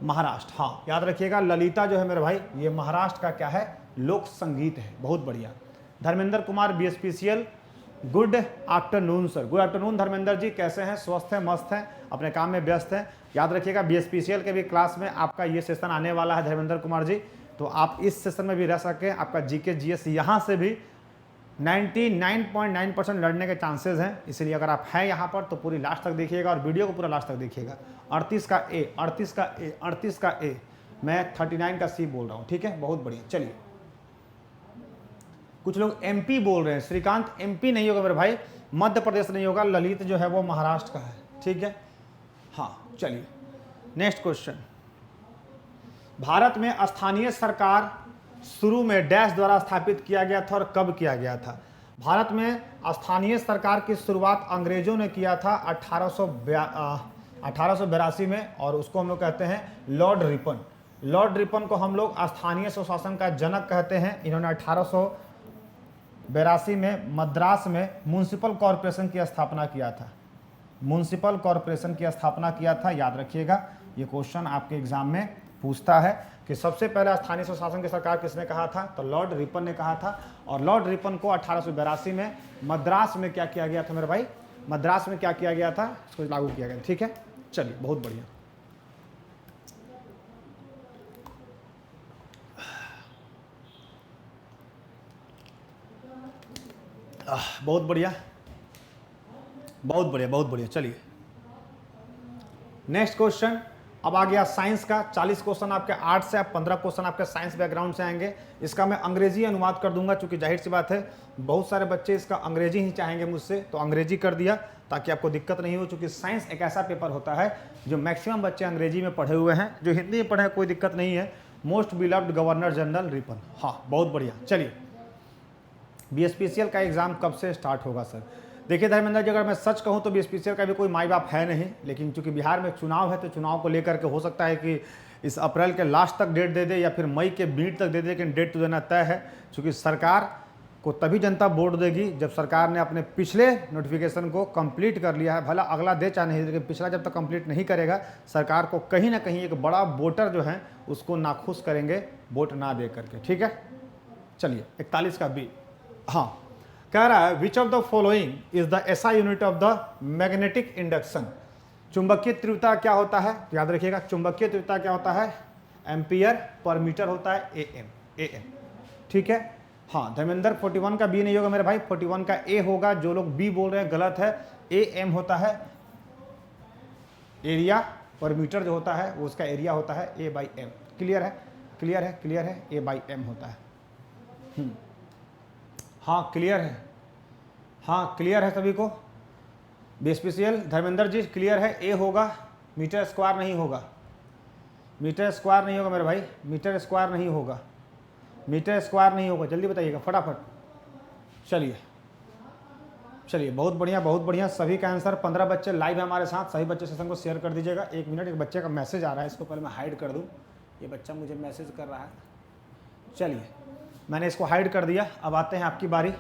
महाराष्ट्र, हाँ याद रखिएगा, ललिता जो है मेरे भाई ये महाराष्ट्र का क्या है? लोक संगीत है। बहुत बढ़िया। Dharmendra Kumar BSPCL, good afternoon sir. Good afternoon Dharmendra ji, कैसे हैं? स्वस्थ हैं, मस्त हैं, अपने काम में व्यस्त हैं। याद रखिएगा BSPCL के भी क्लास में आपका ये सेशन आने वाला है धर्मेंद्र कुमार जी, तो आप इस सेशन में भी रह सकें। आपका GK GS यहाँ से भी 99.9% लड़ने के चांसेस हैं, इसलिए अगर आप हैं यहाँ पर तो पूरी लास्ट तक देखिएगा और वीडियो को पूरा लास्ट तक देखिएगा। 38 का A, 38 का A, 38 का A, मैं 39 का C बोल रहा हूँ, ठीक है, बहुत बढ़िया। चलिए, कुछ लोग MP बोल रहे हैं। श्रीकांत MP नहीं होगा मेरे भाई, मध्य प्रदेश नहीं होगा, ललित जो है वो महाराष्ट्र का है, ठीक है। हाँ चलिए नेक्स्ट क्वेश्चन। भारत में स्थानीय सरकार शुरू में डैश द्वारा स्थापित किया गया था और कब किया गया था? भारत में स्थानीय सरकार की शुरुआत अंग्रेजों ने किया था 1882 में, और उसको हम लोग कहते हैं लॉर्ड रिपन। लॉर्ड रिपन को हम लोग स्थानीय स्वशासन का जनक कहते हैं। इन्होंने 1882 में मद्रास में म्युनिसिपल कॉरपोरेशन की स्थापना किया था। म्युनिसिपल कॉरपोरेशन की स्थापना किया था, याद रखिएगा, ये क्वेश्चन आपके एग्जाम में पूछता है कि सबसे पहले स्थानीय स्वशासन की सरकार किसने कहा था? तो लॉर्ड रिपन ने कहा था। और लॉर्ड रिपन को 1882 में मद्रास में क्या किया गया था मेरे भाई? मद्रास में क्या किया गया था? इसको लागू किया गया, ठीक है। चलिए बहुत बढ़िया। बहुत बढ़िया, बहुत बढ़िया, बहुत बढ़िया। चलिए नेक्स्ट क्वेश्चन। अब आ गया साइंस का। 40 क्वेश्चन आपके आर्ट से, 15 क्वेश्चन आपके साइंस बैकग्राउंड से आएंगे। इसका मैं अंग्रेजी अनुवाद कर दूंगा, क्योंकि जाहिर सी बात है बहुत सारे बच्चे इसका अंग्रेजी ही चाहेंगे मुझसे, तो अंग्रेजी कर दिया ताकि आपको दिक्कत नहीं हो। चूँकि साइंस एक ऐसा पेपर होता है जो मैक्सिमम बच्चे अंग्रेजी में पढ़े हुए हैं, जो हिंदी में पढ़े कोई दिक्कत नहीं है। Most beloved governor general Ripon, हाँ बहुत बढ़िया। चलिए BSPCL का एग्ज़ाम कब से स्टार्ट होगा सर? देखिए धर्मेंद्र जी, अगर मैं सच कहूँ तो BSPCL का भी कोई माई बाप है नहीं, लेकिन चूंकि बिहार में चुनाव है तो चुनाव को लेकर के हो सकता है कि इस अप्रैल के लास्ट तक डेट दे दे या फिर मई के बीच तक दे दे, लेकिन डेट तो देना तय है। चूँकि सरकार को तभी जनता वोट देगी जब सरकार ने अपने पिछले नोटिफिकेशन को कंप्लीट कर लिया है। भला अगला दे चाहे नहीं, लेकिन पिछला जब तक कंप्लीट नहीं करेगा, सरकार को कहीं ना कहीं एक बड़ा वोटर जो है उसको नाखुश करेंगे वोट ना दे करके, ठीक है। चलिए 41 का B, हाँ कह रहा है विच of the following is the SI unit of the magnetic induction. चुंबकीय तीव्रता क्या होता है? याद रखिएगा, चुंबकीय तीव्रता क्या होता है? एम्पियर पर मीटर होता है, AM, ठीक है। हाँ धर्मेंद्र 41 का B नहीं होगा मेरे भाई, 41 का A होगा। जो लोग B बोल रहे हैं गलत है। AM होता है एरिया पर मीटर, जो होता है वो उसका एरिया होता है A/M। क्लियर है, क्लियर है, क्लियर है, A/M होता है। हाँ क्लियर है, हाँ क्लियर है सभी को। BSPCL धर्मेंद्र जी क्लियर है, A होगा, मीटर स्क्वायर नहीं होगा, मीटर स्क्वायर नहीं होगा मेरे भाई, मीटर स्क्वायर नहीं होगा, मीटर स्क्वायर नहीं होगा। जल्दी बताइएगा फटाफट। चलिए चलिए बहुत बढ़िया, बहुत बढ़िया। सभी का आंसर। 15 बच्चे लाइव है हमारे साथ, सभी बच्चे सेशन को शेयर कर दीजिएगा। 1 मिनट, एक बच्चे का मैसेज आ रहा है, इसको पहले मैं हाइड कर दूँ। ये बच्चा मुझे मैसेज कर रहा है। चलिए मैंने इसको हाइड कर दिया। अब आते हैं आपकी बारी।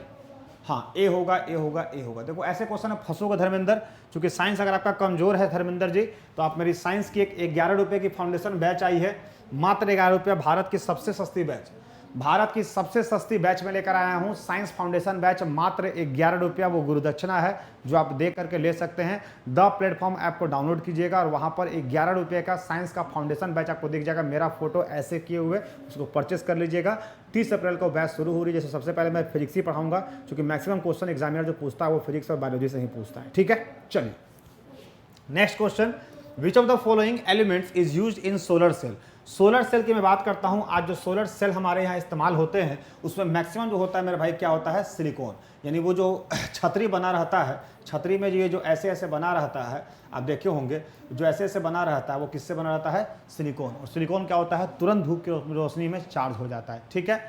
हाँ A होगा, A होगा, A होगा। देखो ऐसे क्वेश्चन में फंसोगे धर्मेंद्र, क्योंकि साइंस अगर आपका कमजोर है धर्मेंद्र जी, तो आप मेरी साइंस की एक 11 रुपये की फाउंडेशन बैच आई है, मात्र 11 रुपया, भारत की सबसे सस्ती बैच, भारत की सबसे सस्ती बैच में लेकर आया हूँ। साइंस फाउंडेशन बैच मात्र 11 रुपया, वो गुरुदक्षिणा है जो आप दे करके ले सकते हैं। द प्लेटफॉर्म ऐप को डाउनलोड कीजिएगा और वहाँ पर 11 रुपये का साइंस का फाउंडेशन बैच आपको दिख जाएगा, मेरा फोटो ऐसे किए हुए, उसको परचेस कर लीजिएगा। 30 अप्रैल को बैच शुरू हो रही है। जैसे सबसे पहले मैं फिजिक्स ही पढ़ाऊंगा, क्योंकि मैक्सिमम क्वेश्चन एग्जामिनर जो पूछता है वो फिजिक्स और बायोलॉजी से ही पूछता है, ठीक है। चलिए next question. Which of the following elements is used in solar cell. Solar cell की मैं बात करता हूं, आज जो सोलर सेल हमारे यहाँ इस्तेमाल होते हैं उसमें मैक्सिमम जो होता है मेरे भाई क्या होता है, सिलिकॉन। यानी वो जो छतरी बना रहता है, छतरी में ये जो ऐसे ऐसे बना रहता है, आप देखे होंगे जो ऐसे ऐसे बना रहता है वो किससे बना रहता है, सिलिकॉन। और सिलिकॉन क्या होता है, तुरंत धूप की रोशनी में चार्ज हो जाता है। ठीक है,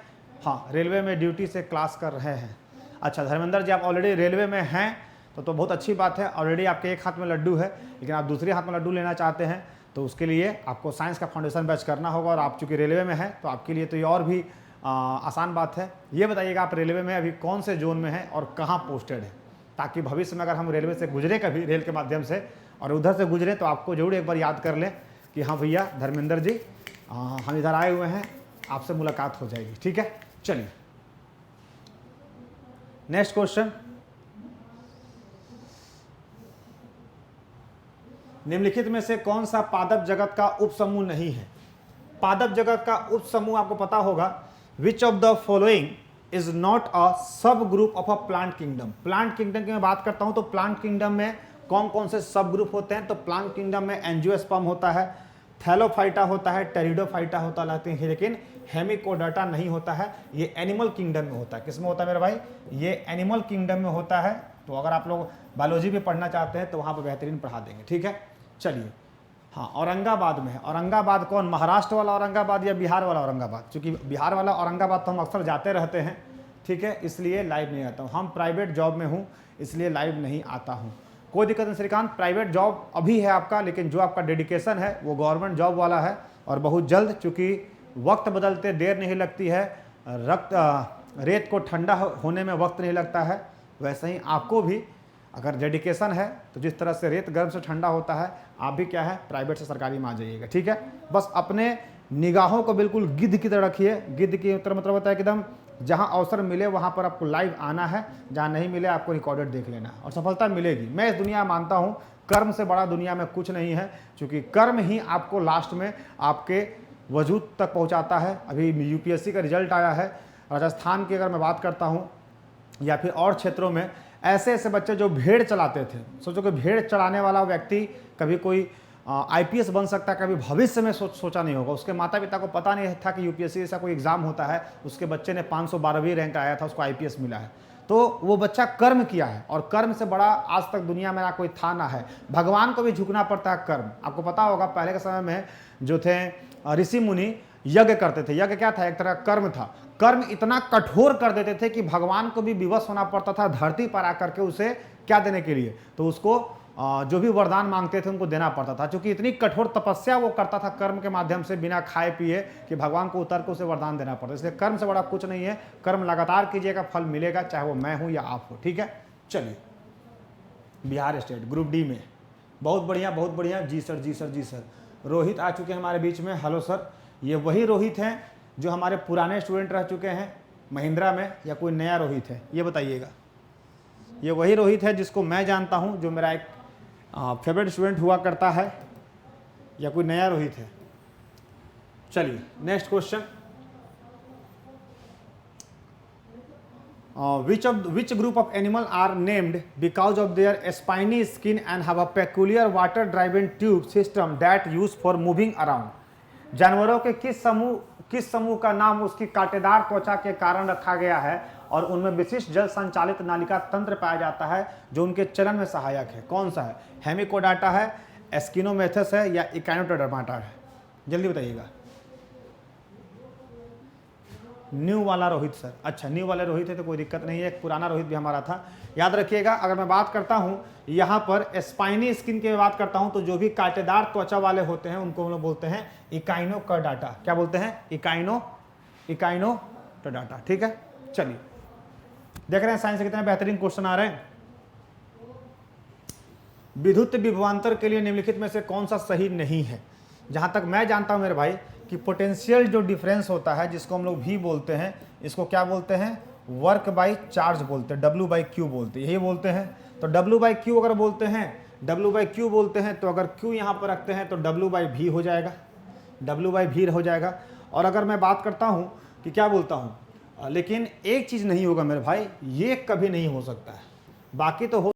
हाँ, रेलवे में ड्यूटी से क्लास कर रहे हैं। अच्छा धर्मेंद्र जी, आप ऑलरेडी रेलवे में हैं तो बहुत अच्छी बात है। ऑलरेडी आपके एक हाथ में लड्डू है, लेकिन आप दूसरे हाथ में लड्डू लेना चाहते हैं तो उसके लिए आपको साइंस का फाउंडेशन बैच करना होगा। और आप चूँकि रेलवे में हैं तो आपके लिए तो ये और भी आसान बात है। ये बताइएगा आप रेलवे में अभी कौन से जोन में हैं और कहाँ पोस्टेड है, ताकि भविष्य में अगर हम रेलवे से गुजरे कभी रेल के माध्यम से और उधर से गुजरे तो आपको जरूर एक बार याद कर लें कि हाँ भैया धर्मेंद्र जी हम इधर आए हुए हैं, आपसे मुलाकात हो जाएगी। ठीक है, चलिए नेक्स्ट क्वेश्चन। निम्नलिखित में से कौन सा पादप जगत का उपसमूह नहीं है। पादप जगत का उपसमूह आपको पता होगा, which of the following is not a sub group of a plant kingdom. Plant kingdom की मैं बात करता हूं तो प्लांट किंगडम में कौन कौन से सब ग्रुप होते हैं, तो प्लांट किंगडम में एंजियोस्पर्म होता है, थैलोफाइटा होता है, टेरिडोफाइटा होता है, लेकिन हेमिकोडाटा नहीं होता है। ये एनिमल किंगडम में होता है। किसमें होता है मेरे भाई, ये एनिमल किंगडम में होता है। तो अगर आप लोग बायोलॉजी भी पढ़ना चाहते हैं तो वहाँ पर बेहतरीन पढ़ा देंगे। ठीक है, चलिए हाँ, औरंगाबाद में है। औरंगाबाद कौन, महाराष्ट्र वाला औरंगाबाद या बिहार वाला औरंगाबाद? क्योंकि बिहार वाला औरंगाबाद तो हम अक्सर जाते रहते हैं, ठीक है, इसलिए लाइव नहीं आता हूँ। हम प्राइवेट जॉब में हूँ इसलिए लाइव नहीं आता हूँ। कोई दिक्कत नहीं श्रीकांत, प्राइवेट जॉब अभी है आपका, लेकिन जो आपका डेडिकेशन है वो गवर्नमेंट जॉब वाला है। और बहुत जल्द, चूँकि वक्त बदलते देर नहीं लगती है, रेत को ठंडा होने में वक्त नहीं लगता है, वैसे ही आपको भी अगर डेडिकेशन है तो जिस तरह से रेत गर्म से ठंडा होता है, आप भी क्या है प्राइवेट से सरकारी में आ जाइएगा। ठीक है, बस अपने निगाहों को बिल्कुल गिद्ध की तरह रखिए। गिद्ध की तरह मतलब होता है कि एकदम जहां अवसर मिले वहां पर आपको लाइव आना है, जहां नहीं मिले आपको रिकॉर्डेड देख लेना है और सफलता मिलेगी। मैं इस दुनिया में मानता हूं कर्म से बड़ा दुनिया में कुछ नहीं है, क्योंकि कर्म ही आपको लास्ट में आपके वजूद तक पहुंचाता है। अभी यूपीएससी का रिजल्ट आया है, राजस्थान की अगर मैं बात करता हूँ या फिर और क्षेत्रों में, ऐसे ऐसे बच्चे जो भेड़ चलाते थे। सोचो कि भेड़ चलाने वाला व्यक्ति कभी कोई आईपीएस बन सकता है, कभी भविष्य में सोचा नहीं होगा। उसके माता पिता को पता नहीं था कि यूपीएससी जैसा कोई एग्जाम होता है। उसके बच्चे ने 512वीं रैंक आया था, उसको आईपीएस मिला है। तो वो बच्चा कर्म किया है, और कर्म से बड़ा आज तक दुनिया में ना कोई था ना है। भगवान को भी झुकना पड़ता है कर्म। आपको पता होगा पहले के समय में जो थे ऋषि मुनि यज्ञ करते थे। यज्ञ क्या था, एक तरह कर्म था। कर्म इतना कठोर कर देते थे कि भगवान को भी विवश होना पड़ता था धरती पर आकर के उसे क्या देने के लिए, तो उसको जो भी वरदान मांगते थे उनको देना पड़ता था। क्योंकि इतनी कठोर तपस्या वो करता था कर्म के माध्यम से, बिना खाए पिए, कि भगवान को उतर के उसे वरदान देना पड़ता। इसलिए कर्म से बड़ा कुछ नहीं है। कर्म लगातार कीजिएगा, फल मिलेगा, चाहे वो मैं हूं या आप हो। ठीक है, चलिए बिहार स्टेट ग्रुप डी में, बहुत बढ़िया बहुत बढ़िया। जी सर जी सर जी सर। रोहित आ चुके हैं हमारे बीच में। हेलो सर, ये वही रोहित हैं जो हमारे पुराने स्टूडेंट रह चुके हैं महिंद्रा में, या कोई नया रोहित है ये बताइएगा? ये वही रोहित है जिसको मैं जानता हूं, जो मेरा एक फेवरेट स्टूडेंट हुआ करता है, या कोई नया रोहित है? चलिए next question. which group of animal are named because of their spiny skin and have a peculiar water driven tube system that used for moving around? जानवरों के किस समूह का नाम उसकी कांटेदार त्वचा के कारण रखा गया है, और उनमें विशिष्ट जल संचालित नालिका तंत्र पाया जाता है जो उनके चलन में सहायक है? कौन सा है? हेमिकोडाटा है, एस्किनोमेथस है, या इकाइनोडर्माटा है? जल्दी बताइएगा। न्यू वाला रोहित सर, अच्छा न्यू वाले रोहित है तो कोई दिक्कत नहीं है, एक पुराना रोहित भी हमारा था। याद रखिएगा, अगर मैं बात करता हूं यहाँ पर स्पाइनी स्किन की बात करता हूं तो जो भी कांटेदार त्वचा वाले होते हैं उनको हम लोग बोलते हैं इकाइनोडर्माटा। क्या बोलते हैं? इकाइनोडर्माटा। ठीक है, चलिए देख रहे हैं साइंस से कितने बेहतरीन क्वेश्चन आ रहे हैं। विद्युत विभवांतर के लिए निम्नलिखित में से कौन सा सही नहीं है? जहां तक मैं जानता हूं मेरे भाई कि पोटेंशियल जो डिफरेंस होता है, जिसको हम लोग भी बोलते हैं, इसको क्या बोलते हैं? वर्क बाई चार्ज बोलते हैं, W/Q बोलते हैं, यही बोलते हैं। तो W/Q अगर बोलते हैं तो अगर Q यहाँ पर रखते हैं तो W/V हो जाएगा, W/V हो जाएगा। और अगर मैं बात करता हूँ कि क्या बोलता हूँ, लेकिन एक चीज़ नहीं होगा मेरे भाई, ये कभी नहीं हो सकता है, बाकी तो हो